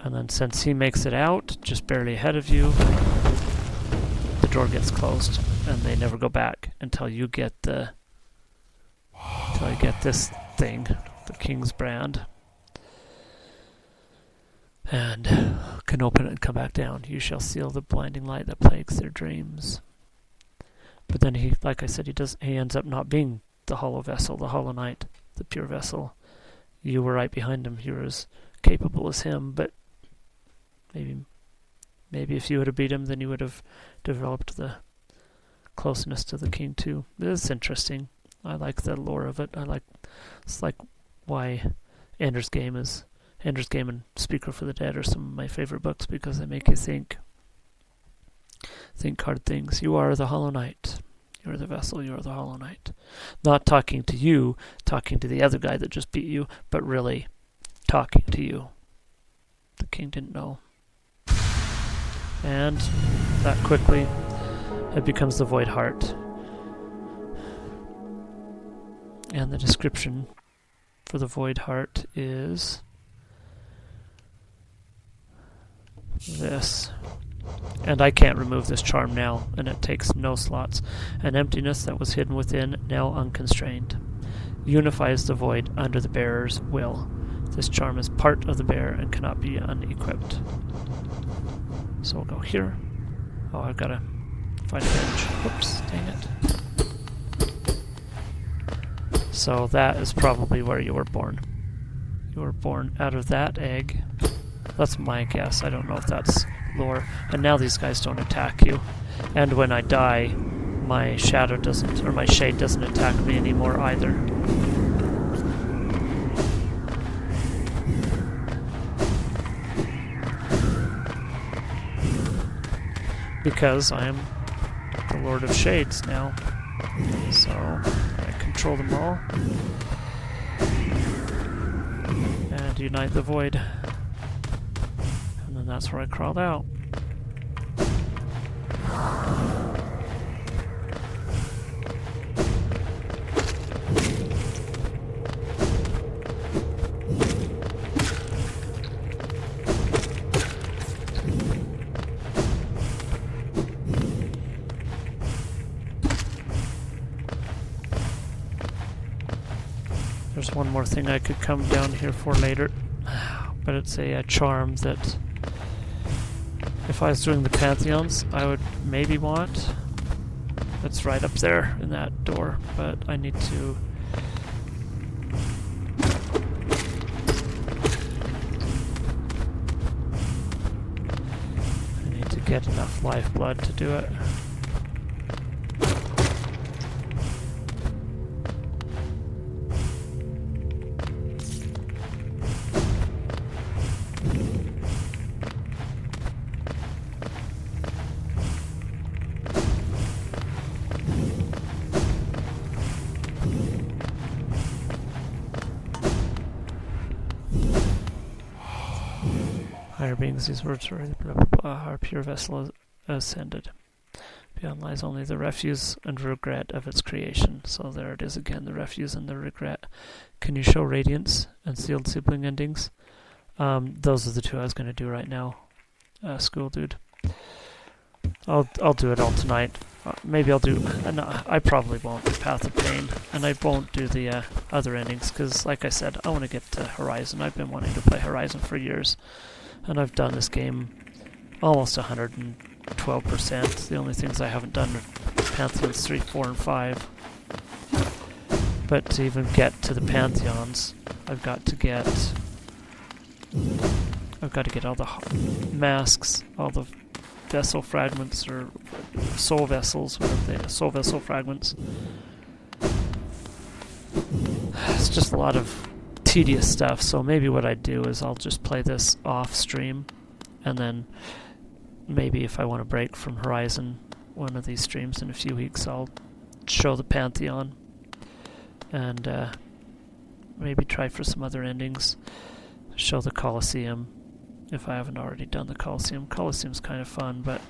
And then since he makes it out, just barely ahead of you, the door gets closed. And they never go back until you get this thing, the king's brand. And can open it and come back down. You shall seal the blinding light that plagues their dreams. But then he, like I said, he ends up not being the hollow vessel, the Hollow Knight, the pure vessel. You were right behind him. You were as capable as him, but maybe if you would have beat him, then you would have developed the closeness to the king too. It's interesting. I like the lore of it. It's like why Ender's Game and Speaker for the Dead are some of my favorite books, because they make you think hard things. You are the Hollow Knight. You are the vessel. You are the Hollow Knight. Not talking to you, talking to the other guy that just beat you, but really talking to you. The king didn't know. And that quickly, it becomes the Void Heart. And the description for the Void Heart is this. And I can't remove this charm now, and it takes no slots. An emptiness that was hidden within, now unconstrained. Unifies the void under the bearer's will. This charm is part of the bearer and cannot be unequipped. So we'll go here. Oh, I've got to find a bench. Whoops, dang it. So that is probably where you were born. You were born out of that egg. That's my guess. I don't know if that's lore. And now these guys don't attack you. And when I die, my shadow doesn't, or my shade doesn't attack me anymore either. Because I am the Lord of Shades now. So I control them all. And unite the void. And then that's where I crawled out. There's one more thing I could come down here for later, but it's a charm that if I was doing the Pantheons, I would maybe want. It's right up there in that door, but I need to... get enough lifeblood to do it. Higher beings, these words are blah, blah, blah, our pure vessel ascended. Beyond lies only the refuse and regret of its creation. So there it is again, the refuse and the regret. Can you show Radiance and Sealed Sibling endings? Those are the two I was going to do right now. School dude. I'll do it all tonight. Maybe I'll do... I probably won't do Path of Pain. And I won't do the other endings, because like I said, I want to get to Horizon. I've been wanting to play Horizon for years. And I've done this game almost 112%. The only things I haven't done are Pantheons 3, 4, and 5. But to even get to the Pantheons, I've got to get all the masks, all the vessel fragments, or soul vessels, whatever they are, soul vessel fragments. It's just a lot of tedious stuff, so maybe what I do is I'll just play this off stream, and then maybe if I want to break from Horizon one of these streams in a few weeks, I'll show the Pantheon and maybe try for some other endings. Show the Colosseum if I haven't already done the Colosseum. Colosseum's kind of fun, but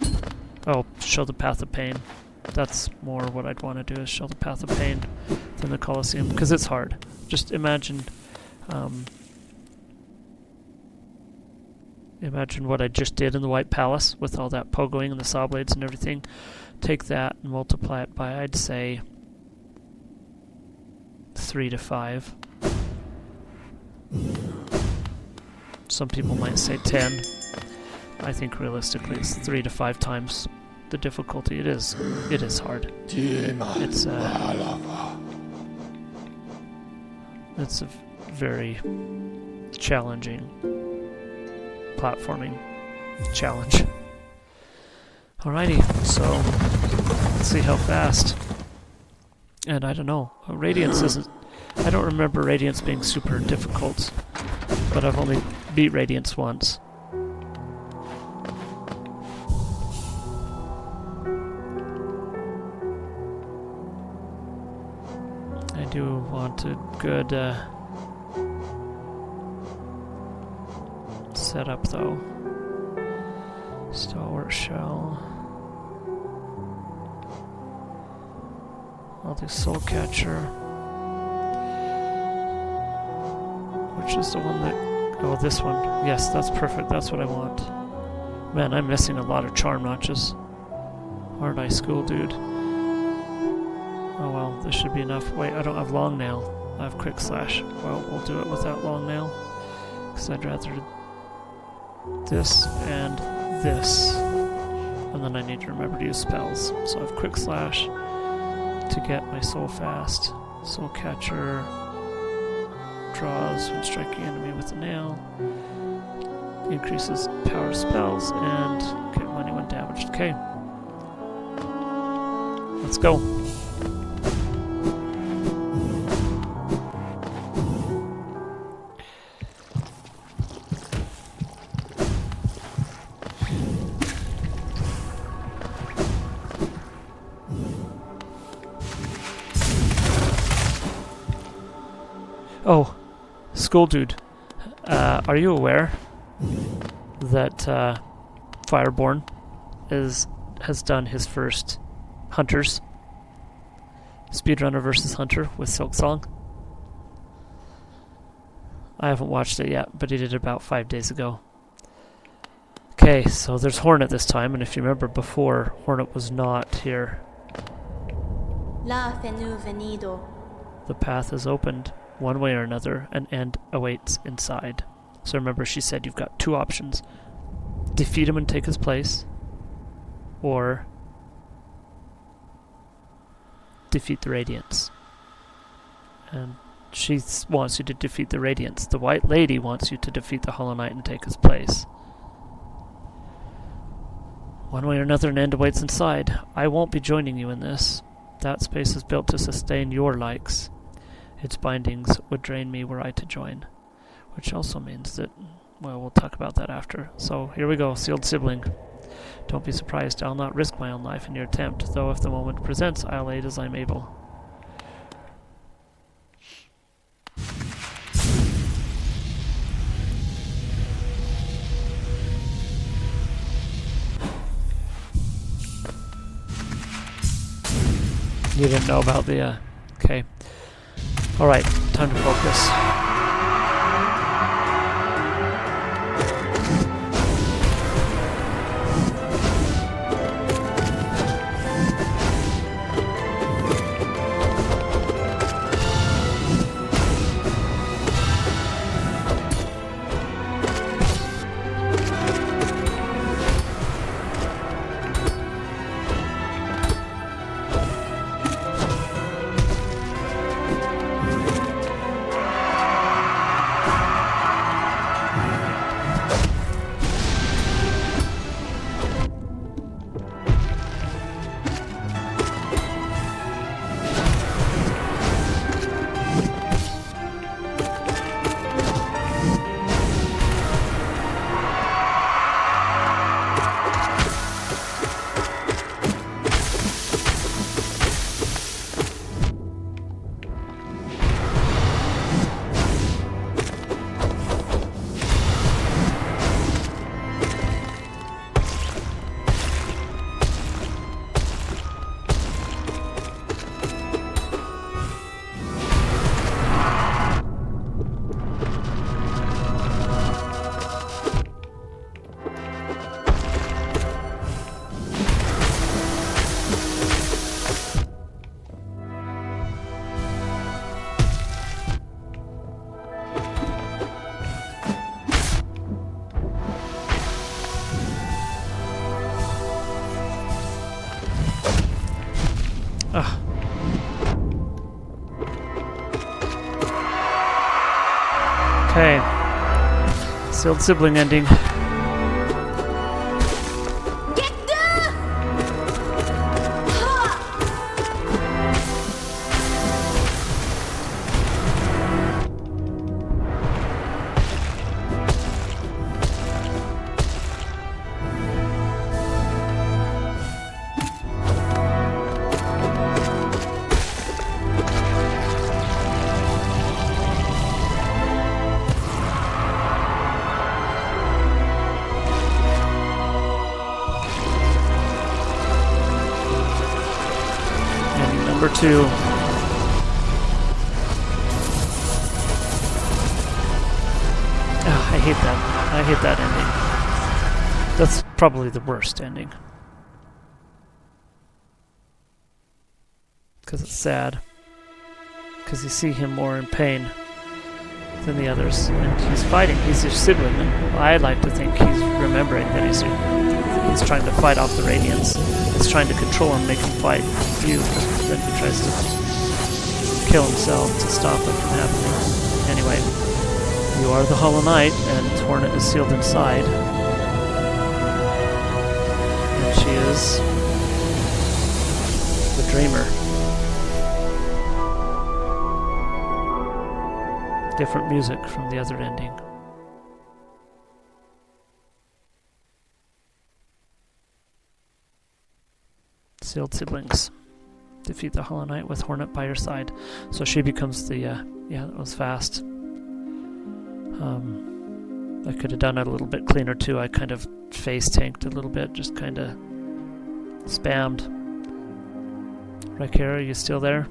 oh, show the Path of Pain. That's more what I'd want to do, is show the Path of Pain than the Colosseum, because it's hard. Just imagine imagine what I just did in the White Palace with all that pogoing and the saw blades and everything. Take that and multiply it by, I'd say, 3 to 5. Some people might say 10. I think realistically it's 3 to 5 times the difficulty. It is hard. It's a very challenging platforming challenge. Alrighty, so let's see how fast. And I don't know, Radiance isn't... I don't remember Radiance being super difficult, but I've only beat Radiance once. I do want a good setup though. Stalwart Shell. I'll do Soul Catcher, which is the one that... oh, this one. Yes, that's perfect. That's what I want. Man, I'm missing a lot of charm notches. Aren't I, school dude? Oh well, this should be enough. Wait, I don't have long nail. I have quick slash. Well, we'll do it without long nail, because I'd rather this and this. And then I need to remember to use spells. So I have quick slash to get my soul fast. Soul Catcher draws when striking enemy with a nail. Increases power spells and okay, when anyone damaged. Okay. Let's go. Oh, school dude. Are you aware that Fireborn has done his first Hunters Speedrunner versus Hunter with Silksong? I haven't watched it yet, but he did it about 5 days ago. Okay, so there's Hornet this time, and if you remember before, Hornet was not here. The path is opened one way or another, an end awaits inside. So remember, she said you've got two options. Defeat him and take his place, or defeat the Radiance. And she wants you to defeat the Radiance. The White Lady wants you to defeat the Hollow Knight and take his place. One way or another, an end awaits inside. I won't be joining you in this. That space is built to sustain your likes. Its bindings would drain me were I to join. Which also means that, well, we'll talk about that after. So, here we go, Sealed Sibling. Don't be surprised, I'll not risk my own life in your attempt, though if the moment presents, I'll aid as I'm able. You didn't know about the, okay. Alright, time to focus. Okay. Sealed Sibling ending. Number 2. Oh, I hate that. I hate that ending. That's probably the worst ending. Because it's sad. Because you see him more in pain than the others. And he's fighting. He's your sibling. And I like to think he's remembering that he's trying to fight off the Radiance. He's trying to control him, make him fight you. Then he tries to kill himself to stop it from happening. Anyway. You are the Hollow Knight, and Hornet is sealed inside. And she is the Dreamer. Different music from the other ending. Sealed Siblings. Defeat the Hollow Knight with Hornet by your side. So she becomes the, yeah, that was fast. I could have done it a little bit cleaner too. I kind of face tanked a little bit, just kind of spammed. Raikira, are you still there?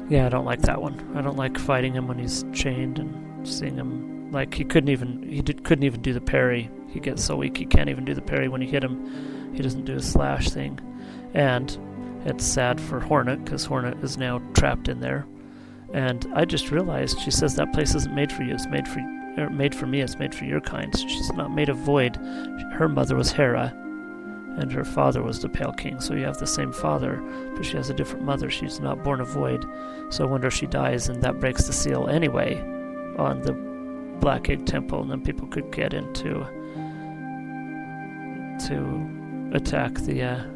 Yeah, I don't like that one. I don't like fighting him when he's chained and seeing him like he couldn't even do the parry. He gets so weak he can't even do the parry when you hit him. He doesn't do a slash thing, and it's sad for Hornet because Hornet is now trapped in there. And I just realized she says that place isn't made for you. It's made for me. It's made for your kind. So she's not made of void. Her mother was Hera, and her father was the Pale King. So you have the same father, but she has a different mother. She's not born of void. So I wonder if she dies, and that breaks the seal anyway on the Black Egg Temple, and then people could get into to attack the.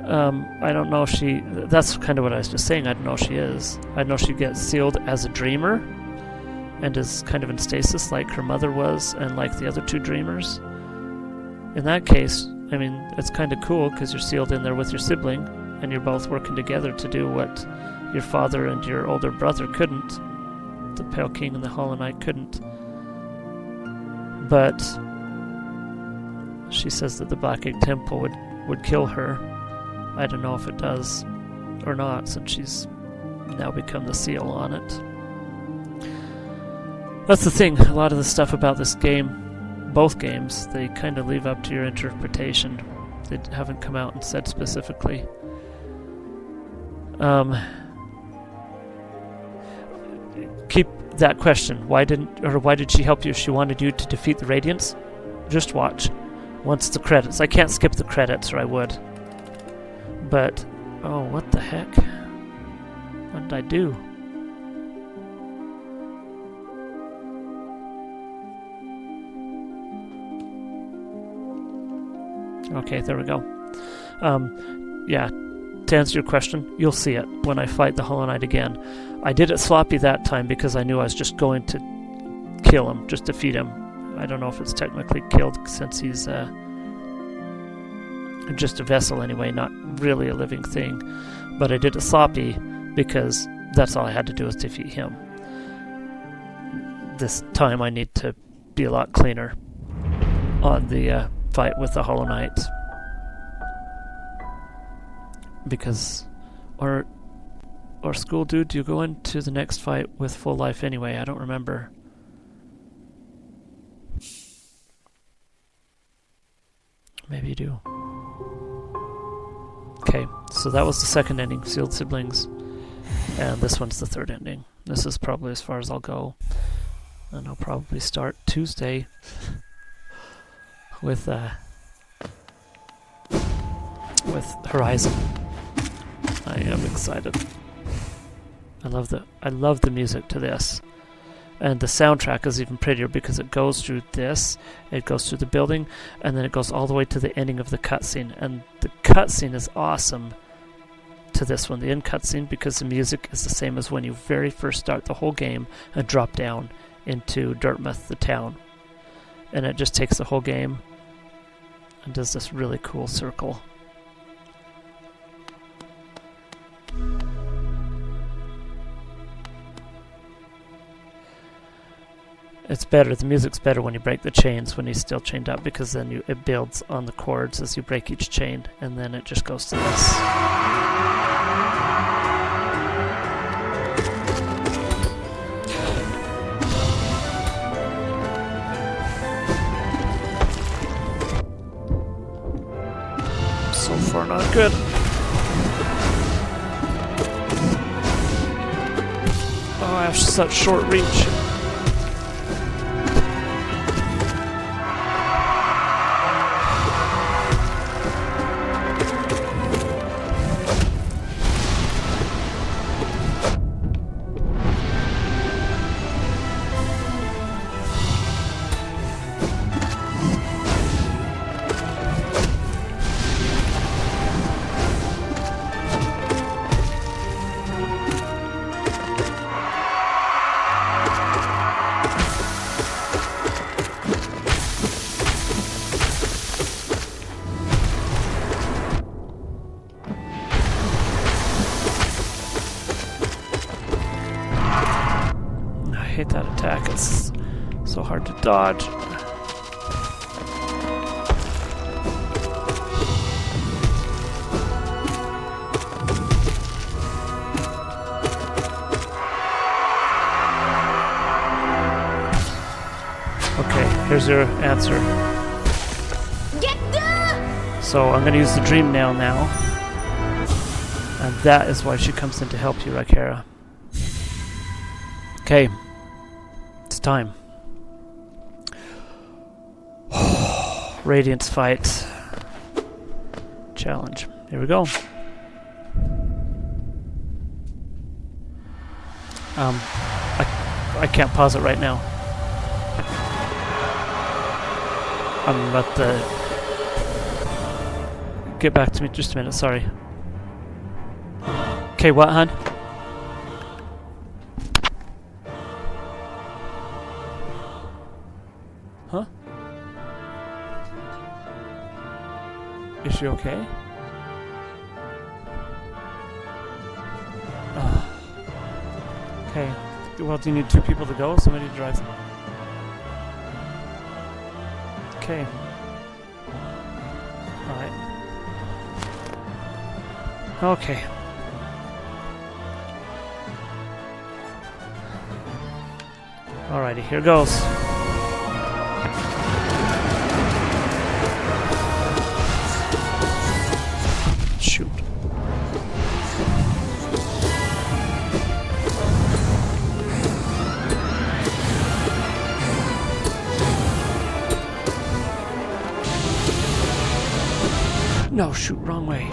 I don't know if she. That's kind of what I was just saying. I don't know if she is. I know she gets sealed as a dreamer, and is kind of in stasis like her mother was, and like the other two dreamers. In that case, I mean, it's kind of cool because you're sealed in there with your sibling, and you're both working together to do what your father and your older brother couldn't. The Pale King and the Hollow Knight couldn't. But she says that the Black Egg Temple would kill her. I don't know if it does or not, since she's now become the seal on it. That's the thing. A lot of the stuff about this game, both games, they kind of leave up to your interpretation. They haven't come out and said specifically. Keep that question. Why did she help you if she wanted you to defeat the Radiance? Just watch. Once the credits. I can't skip the credits, or I would. But, oh, what the heck? What did I do? Okay, there we go. Yeah, to answer your question, you'll see it when I fight the Hollow Knight again. I did it sloppy that time because I knew I was just going to kill him, just defeat him. I don't know if it's technically killed since he's just a vessel anyway, not really a living thing. But I did it sloppy because that's all I had to do was defeat him. This time I need to be a lot cleaner on the fight with the Hollow Knight. Because, or School Dude, do you go into the next fight with full life anyway? I don't remember. Maybe you do. Okay, so that was the second ending, Sealed Siblings. And this one's the third ending. This is probably as far as I'll go. And I'll probably start Tuesday with Horizon. I am excited. I love the music to this. And the soundtrack is even prettier because it goes through this, it goes through the building, and then it goes all the way to the ending of the cutscene. And the cutscene is awesome to this one, the end cutscene, because the music is the same as when you very first start the whole game and drop down into Dirtmouth, the town. And it just takes the whole game and does this really cool circle. It's better, the music's better when you break the chains when he's still chained up, because then it builds on the chords as you break each chain, and then it just goes to this. So far not good. Oh, I have such short reach. so hard to dodge. Okay, here's your answer. So I'm going to use the dream nail now. And that is why she comes in to help you, Rykera. Okay. It's time. Radiance fight. Challenge. Here we go. I can't pause it right now. I'm about to... Get back to me just a minute, sorry. Okay, what, hon? Huh? Is she okay? Okay. Well, do you need two people to go? Somebody to drive them. Okay. Alright. Okay. Alrighty, here goes. Shoot. No, shoot, wrong way.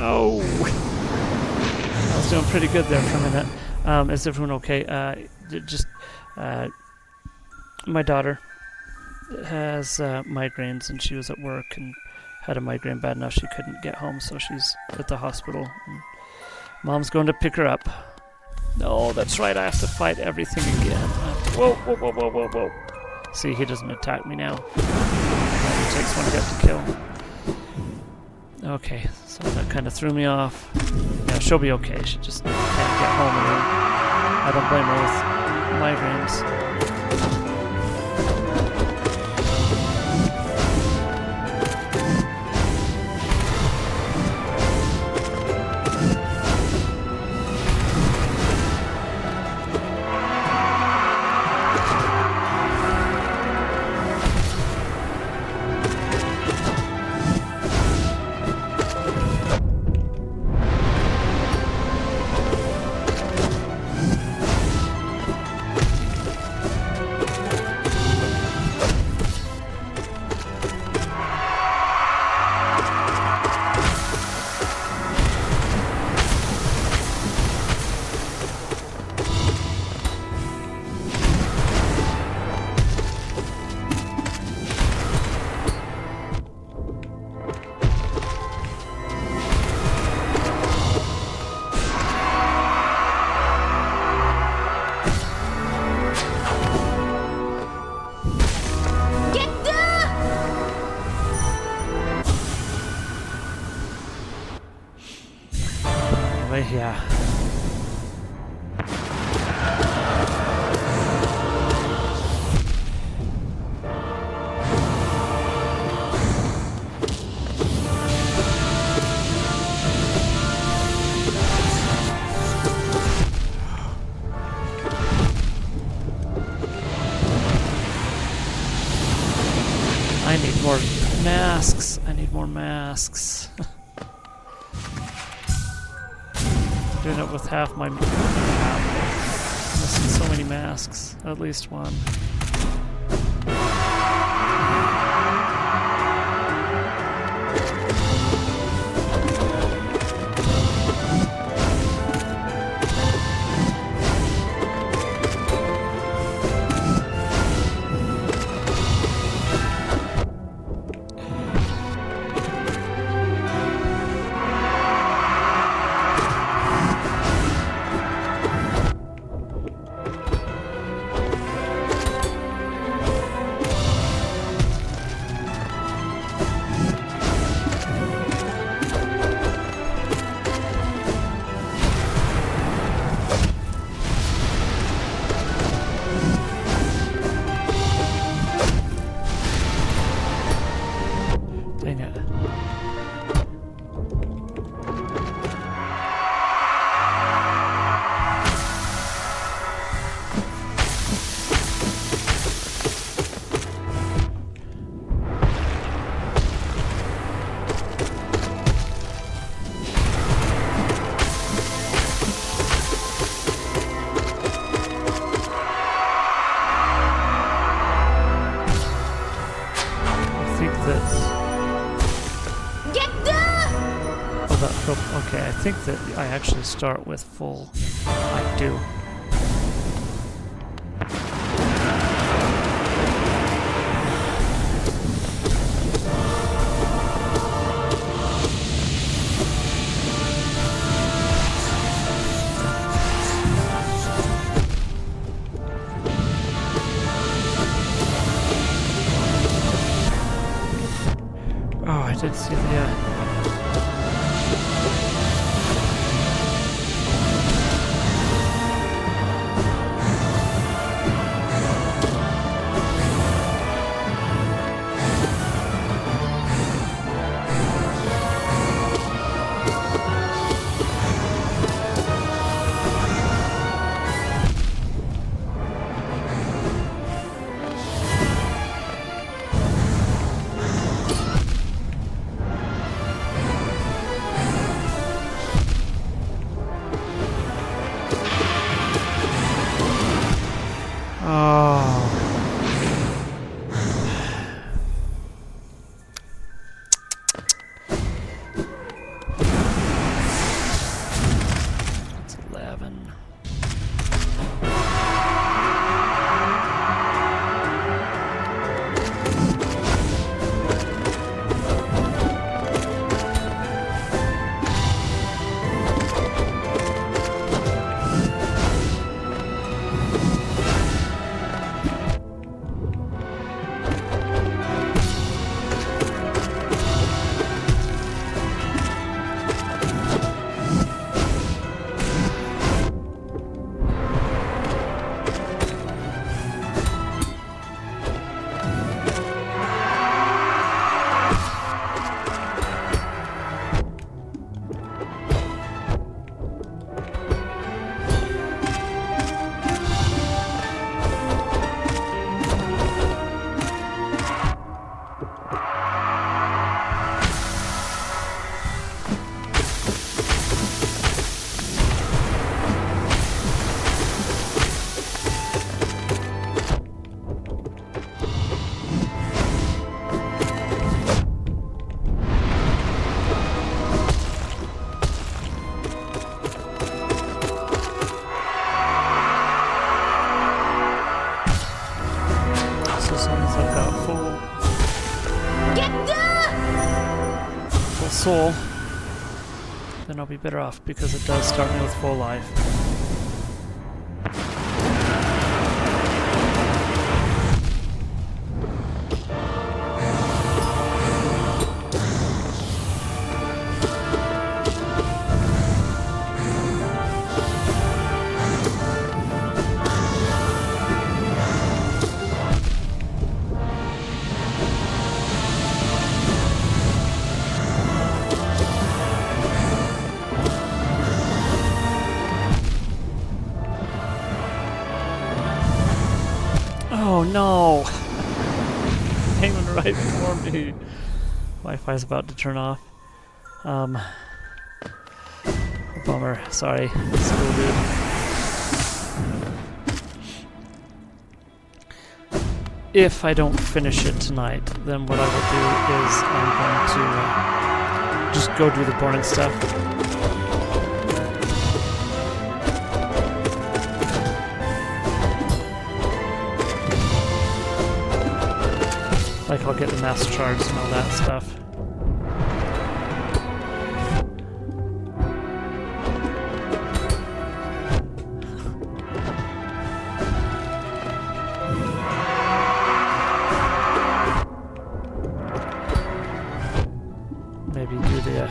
Oh! I was doing pretty good there for a minute. Is everyone okay? My daughter has migraines, and she was at work and had a migraine bad enough she couldn't get home, so she's at the hospital. And Mom's going to pick her up. No, that's right, I have to fight everything again. Whoa, whoa, whoa, whoa, whoa, whoa. See, he doesn't attack me now. It takes one to get to kill. Okay, so that kind of threw me off. Yeah, she'll be okay. She just can't get home alone. I don't blame her with migraines. Yeah. I need more masks. I need more masks. Doing it with half my missing so many masks. At least one. think that I actually start with full. I do. Oh, I did see the... Soul, then I'll be better off because it does start me with full life. Oh no! Aiming right for me. Wi-Fi's about to turn off. Bummer. Sorry. School dude. If I don't finish it tonight, then what I will do is I'm going to just go do the boring stuff. Like I'll get the master charge and all that stuff. Maybe do the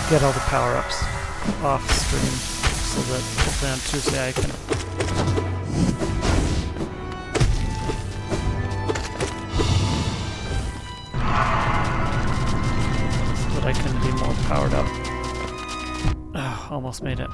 get all the power-ups off stream so that hopefully on Tuesday I can be more powered up. Oh, almost made it.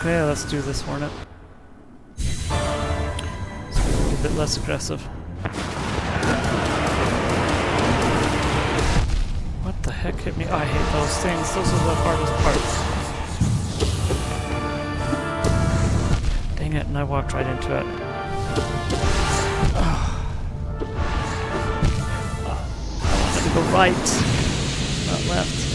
Okay, let's do this Hornet. Let's be a little bit less aggressive. What the heck hit me? Oh, I hate those things. Those are the hardest parts. Dang it, and I walked right into it. I wanted to go right, not left.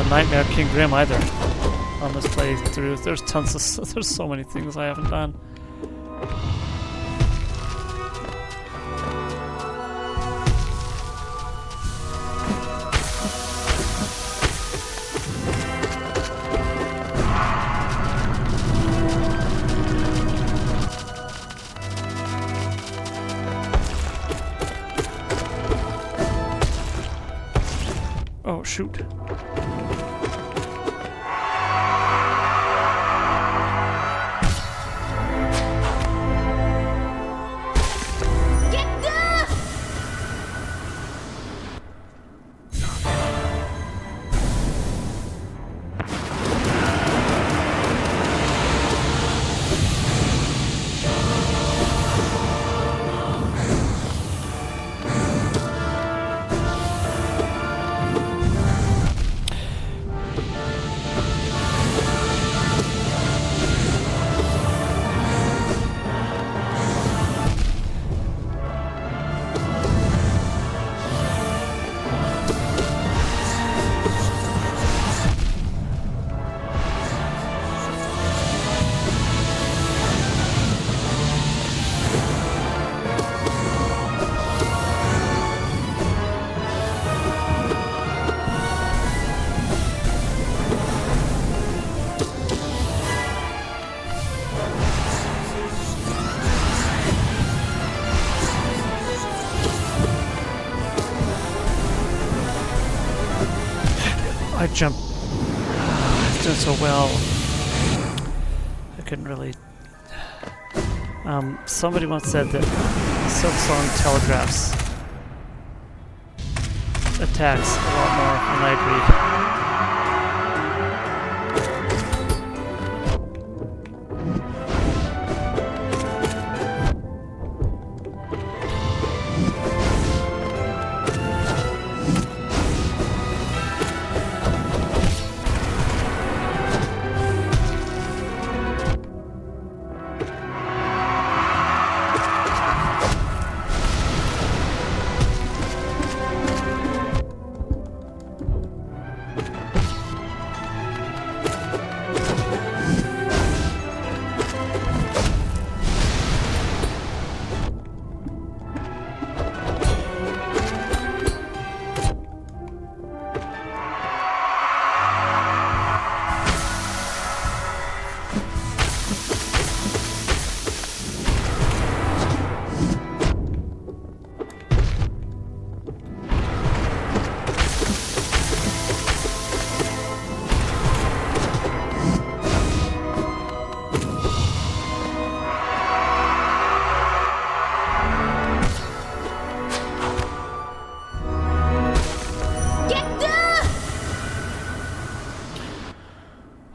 Nightmare King Grim either on this playthrough. There's tons of there's so many things I haven't done. Oh shoot. I jumped. It's doing so well. I couldn't really. Somebody once said that Silksong telegraphs attacks a lot more, and I agree.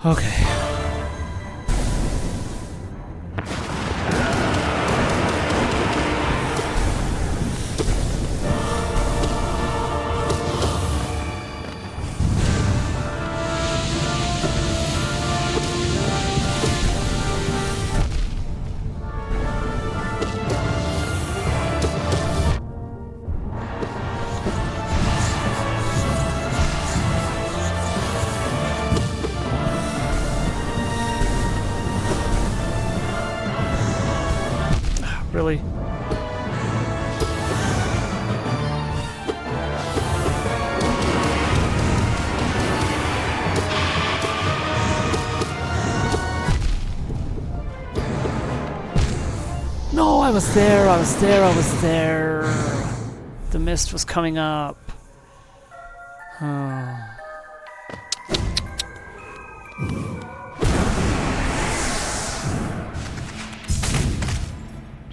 Okay. I was there, I was there, I was there. The mist was coming up. Oh.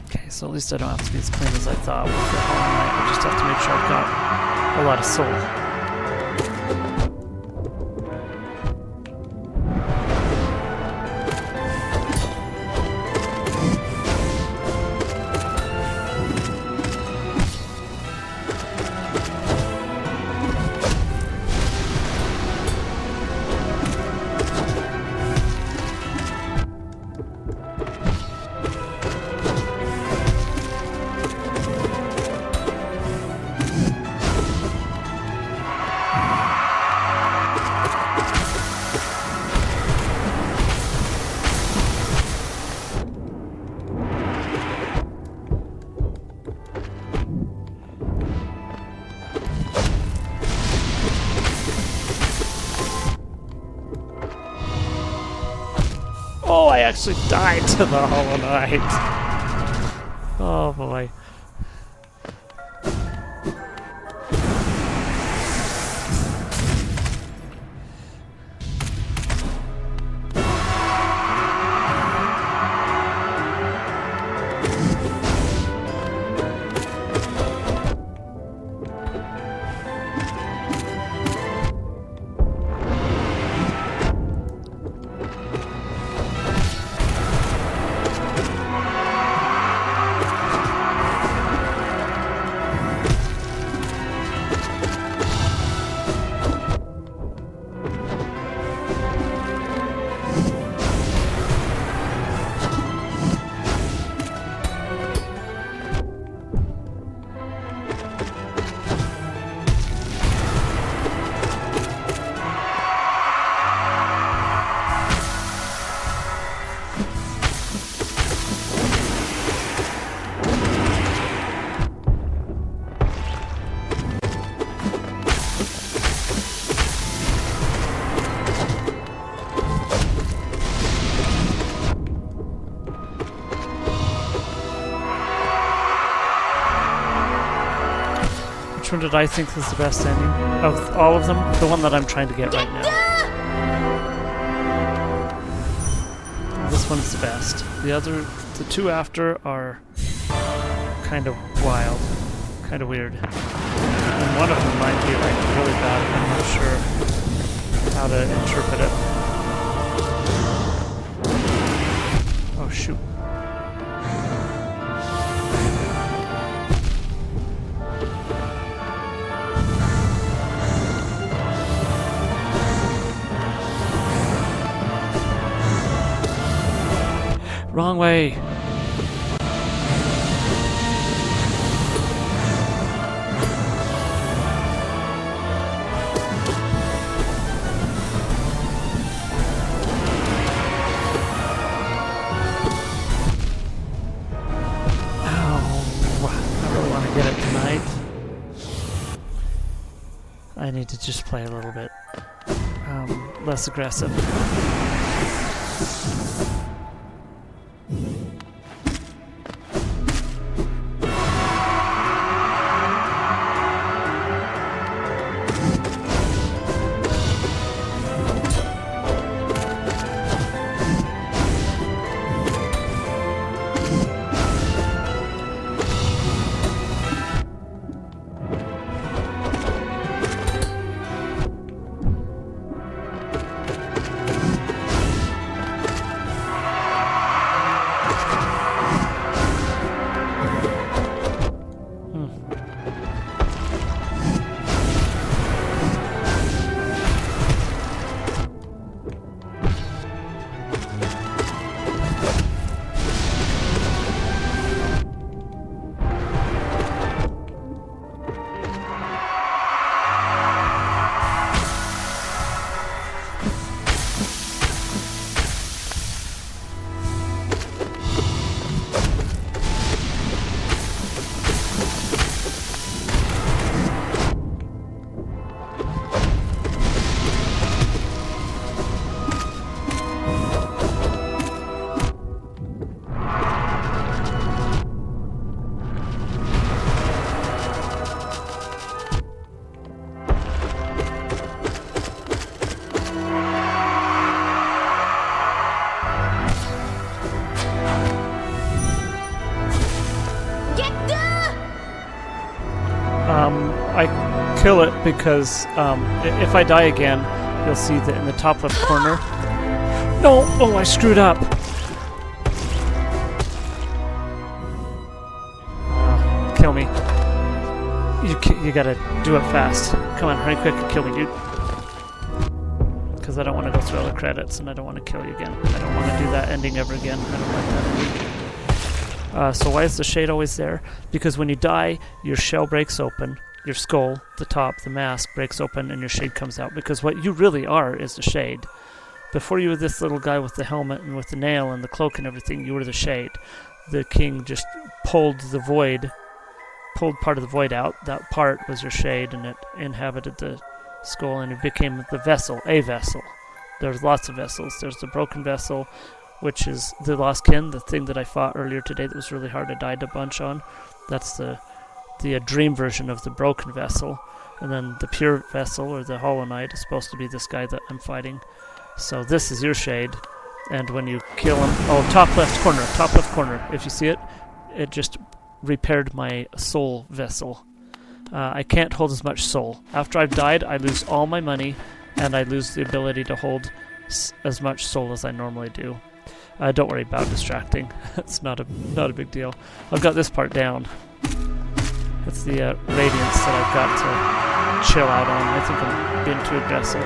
Okay, so at least I don't have to be as clean as I thought with the Hollow Knight. I just have to make sure I've got a lot of soul. Oh, I actually died to the Hollow Knight. Oh boy. Which one did I think was the best ending? Of all of them? The one that I'm trying to get right now. This one's the best. The two after are kind of wild, kind of weird. And one of them might be like really bad, and I'm not sure how to interpret it. Oh shoot. Wrong way. I need to just play a little bit less aggressive. kill it because if I die again, you'll see that in the top left corner. No! Oh, I screwed up. Kill me. You gotta do it fast. Come on, hurry quick and kill me, dude. Because I don't want to go through all the credits and I don't want to kill you again. I don't want to do that ending ever again. I don't like that ending. So why is the shade always there? Because when you die, your shell breaks open, your skull, the top, the mask breaks open, and your shade comes out. Because what you really are is the shade. Before you were this little guy with the helmet and with the nail and the cloak and everything, you were the shade. The king just pulled part of the void out. That part was your shade, and it inhabited the skull, and it became the vessel, a vessel. There's lots of vessels. There's the broken vessel, which is the lost kin, the thing that I fought earlier today that was really hard. I died a bunch on. That's the dream version of the broken vessel. And then the pure vessel, or the Hollow Knight, is supposed to be this guy that I'm fighting. So this is your shade, and when you kill him... Oh, top left corner. If you see it, it just repaired my soul vessel. I can't hold as much soul. After I've died, I lose all my money, and I lose the ability to hold as much soul as I normally do. Don't worry about distracting. It's not a big deal. I've got this part down. It's the Radiance that I've got to chill out on. I think I'm being too aggressive.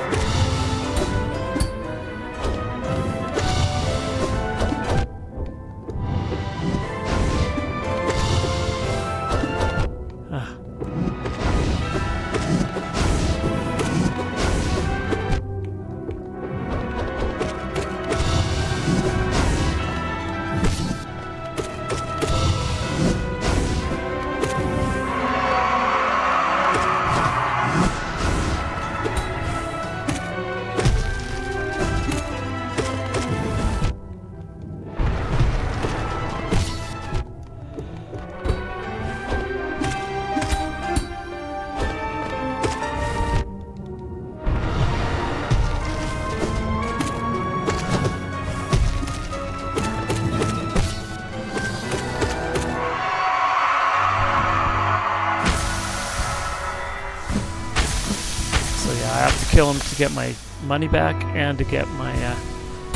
Kill him to get my money back and to get my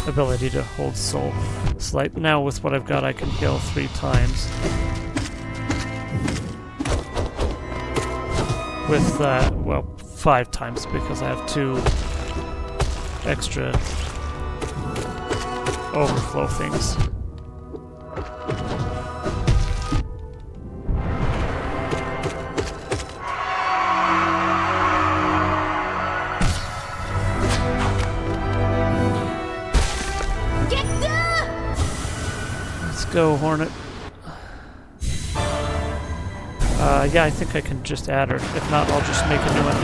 ability to hold soul. So like now with what I've got, I can heal 3 times. With, well, 5 times because I have 2 extra overflow things. Go, Hornet. Yeah, I think I can just add her. If not, I'll just make a new one.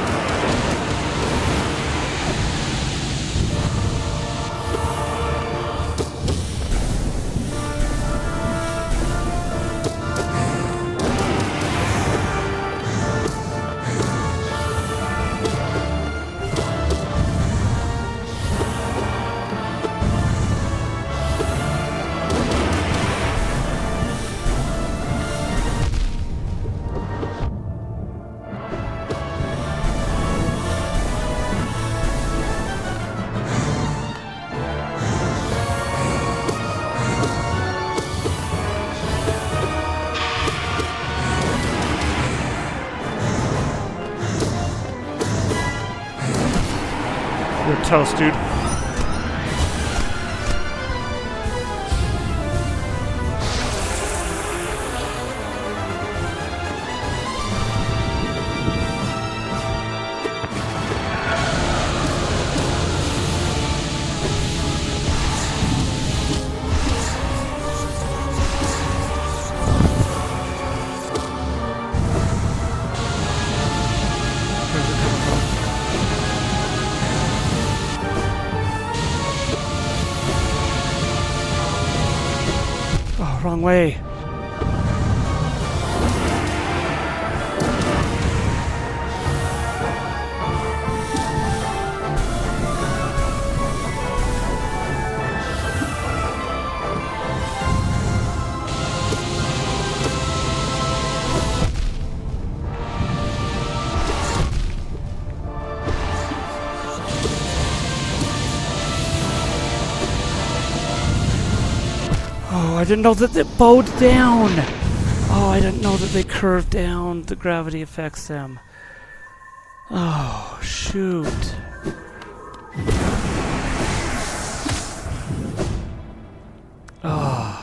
You're toast, dude. Wrong way. Oh, I didn't know that they bowed down! Oh, I didn't know that they curved down. The gravity affects them. Oh, shoot. Oh.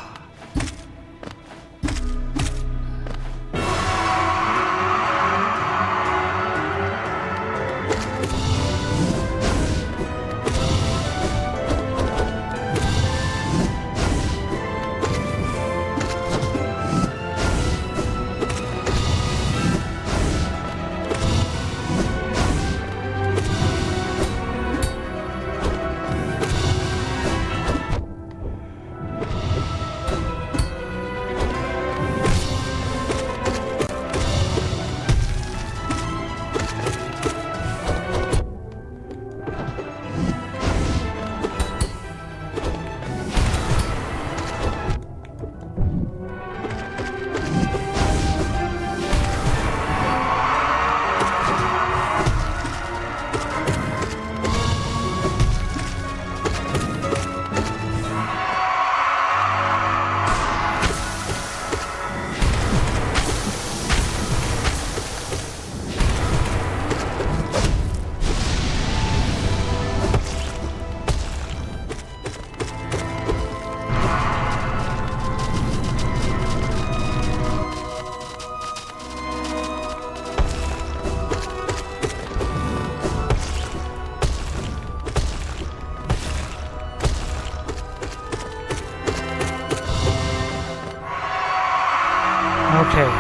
Okay.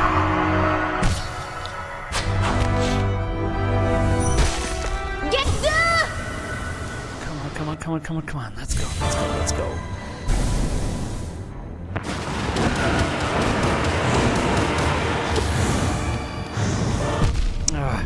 Get the! Come on. Let's go. Ah.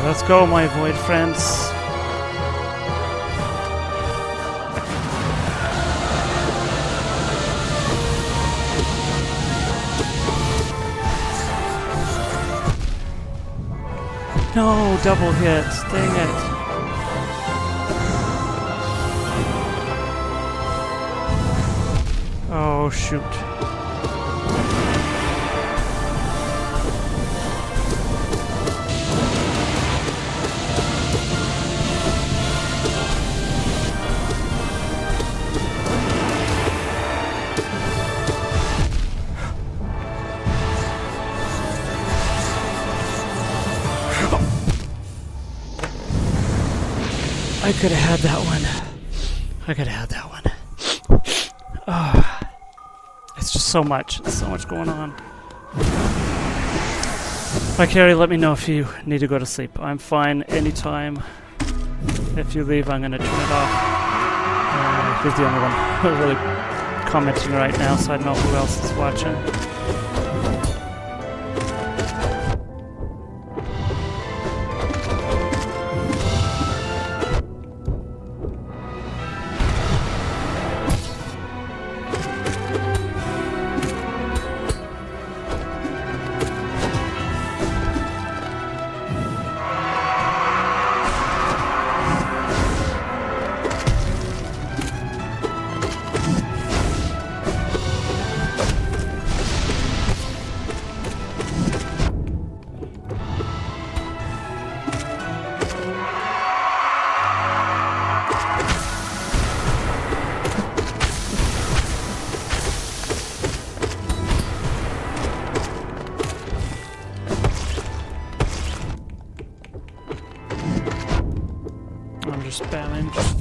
Let's go, my void friends. No, double hit. Dang it. Oh, shoot. I could have had that one. Oh, it's just so much. There's so much going on. Hi, Carrie, let me know if you need to go to sleep. I'm fine anytime. If you leave, I'm going to turn it off. Here's the only one who's really commenting right now, so I don't know who else is watching.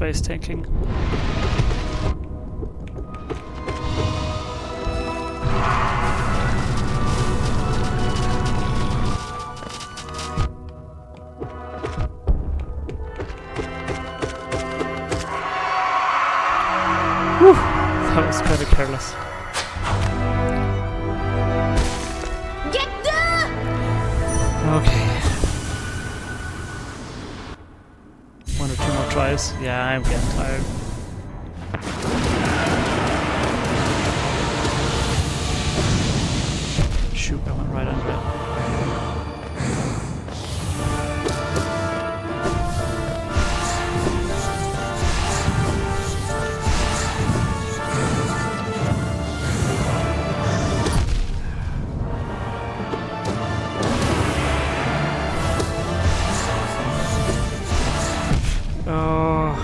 base tanking. Whew, that was kind of careless. Get the! Okay. One or two more tries. Yeah, I'm getting tired. Shoot, I went right under it. Oh.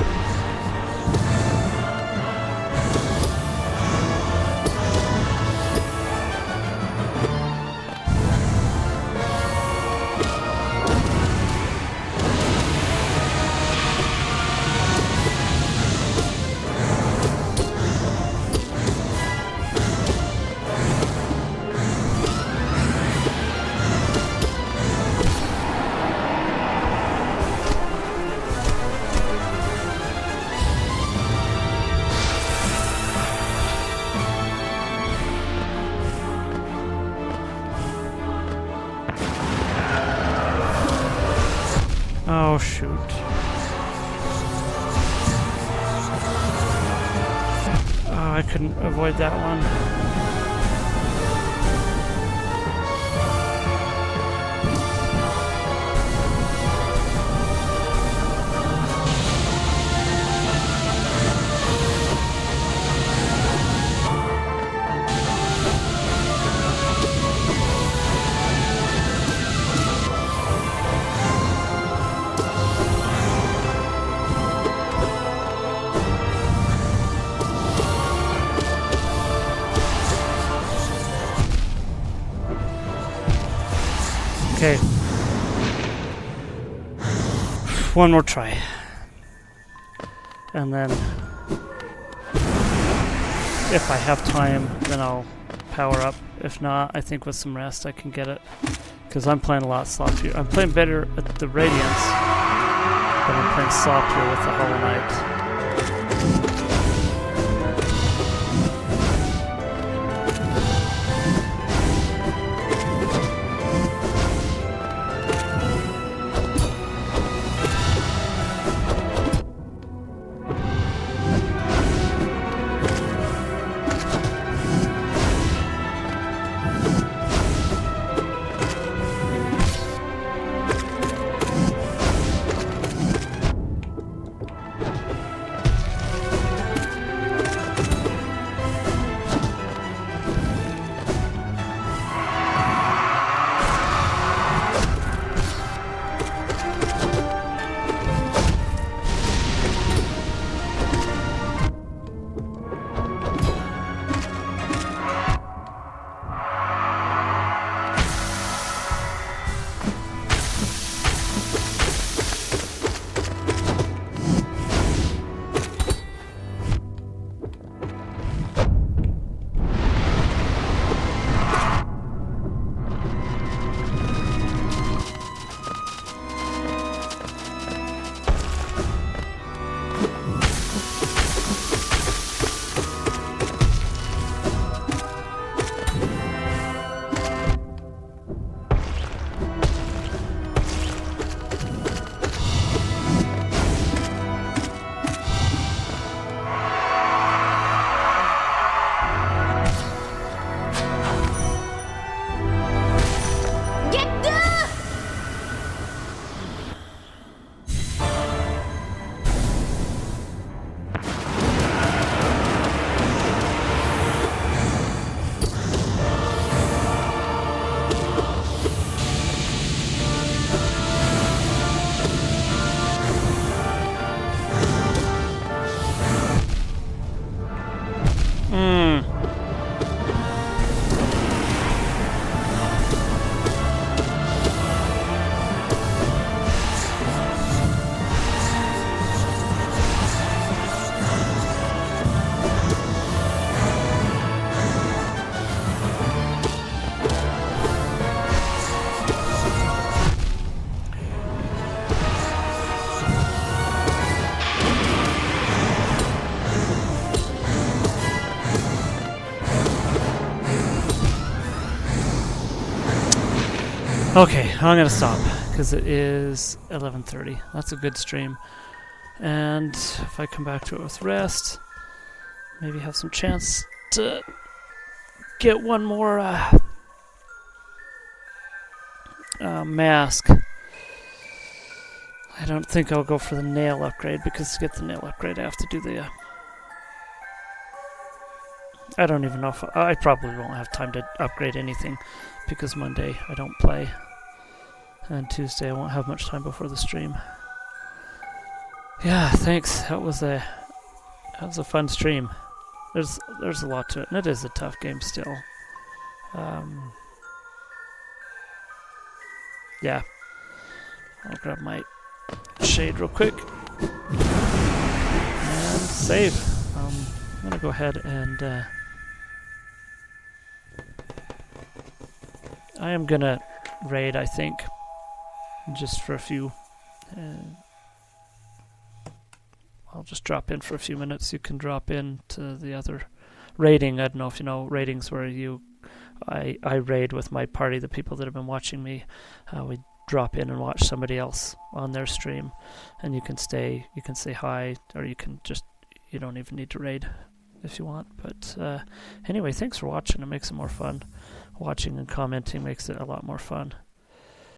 Oh shoot. Oh, I couldn't avoid that one. Okay. One more try. And then if I have time, then I'll power up. If not, I think with some rest I can get it. Because I'm playing a lot sloppier. I'm playing better at the Radiance, but I'm playing sloppier with the Hollow Knight. Okay, I'm gonna stop because it is 11:30. That's a good stream, and if I come back to it with rest, maybe have some chance to get one more mask. I don't think I'll go for the nail upgrade because to get the nail upgrade I have to do the I don't even know if I probably won't have time to upgrade anything because Monday I don't play and Tuesday I won't have much time before the stream. Yeah, thanks. That was a fun stream. There's a lot to it, and it is a tough game still. Yeah. I'll grab my shade real quick and save. I'm gonna go ahead and I am gonna raid, I think, just for a few. I'll just drop in for a few minutes. You can drop in to the other raiding. I don't know if you know ratings where I raid with my party, the people that have been watching me. We drop in and watch somebody else on their stream, and you can say hi, or you don't even need to raid if you want. But anyway, thanks for watching. It makes it more fun. Watching and commenting makes it a lot more fun.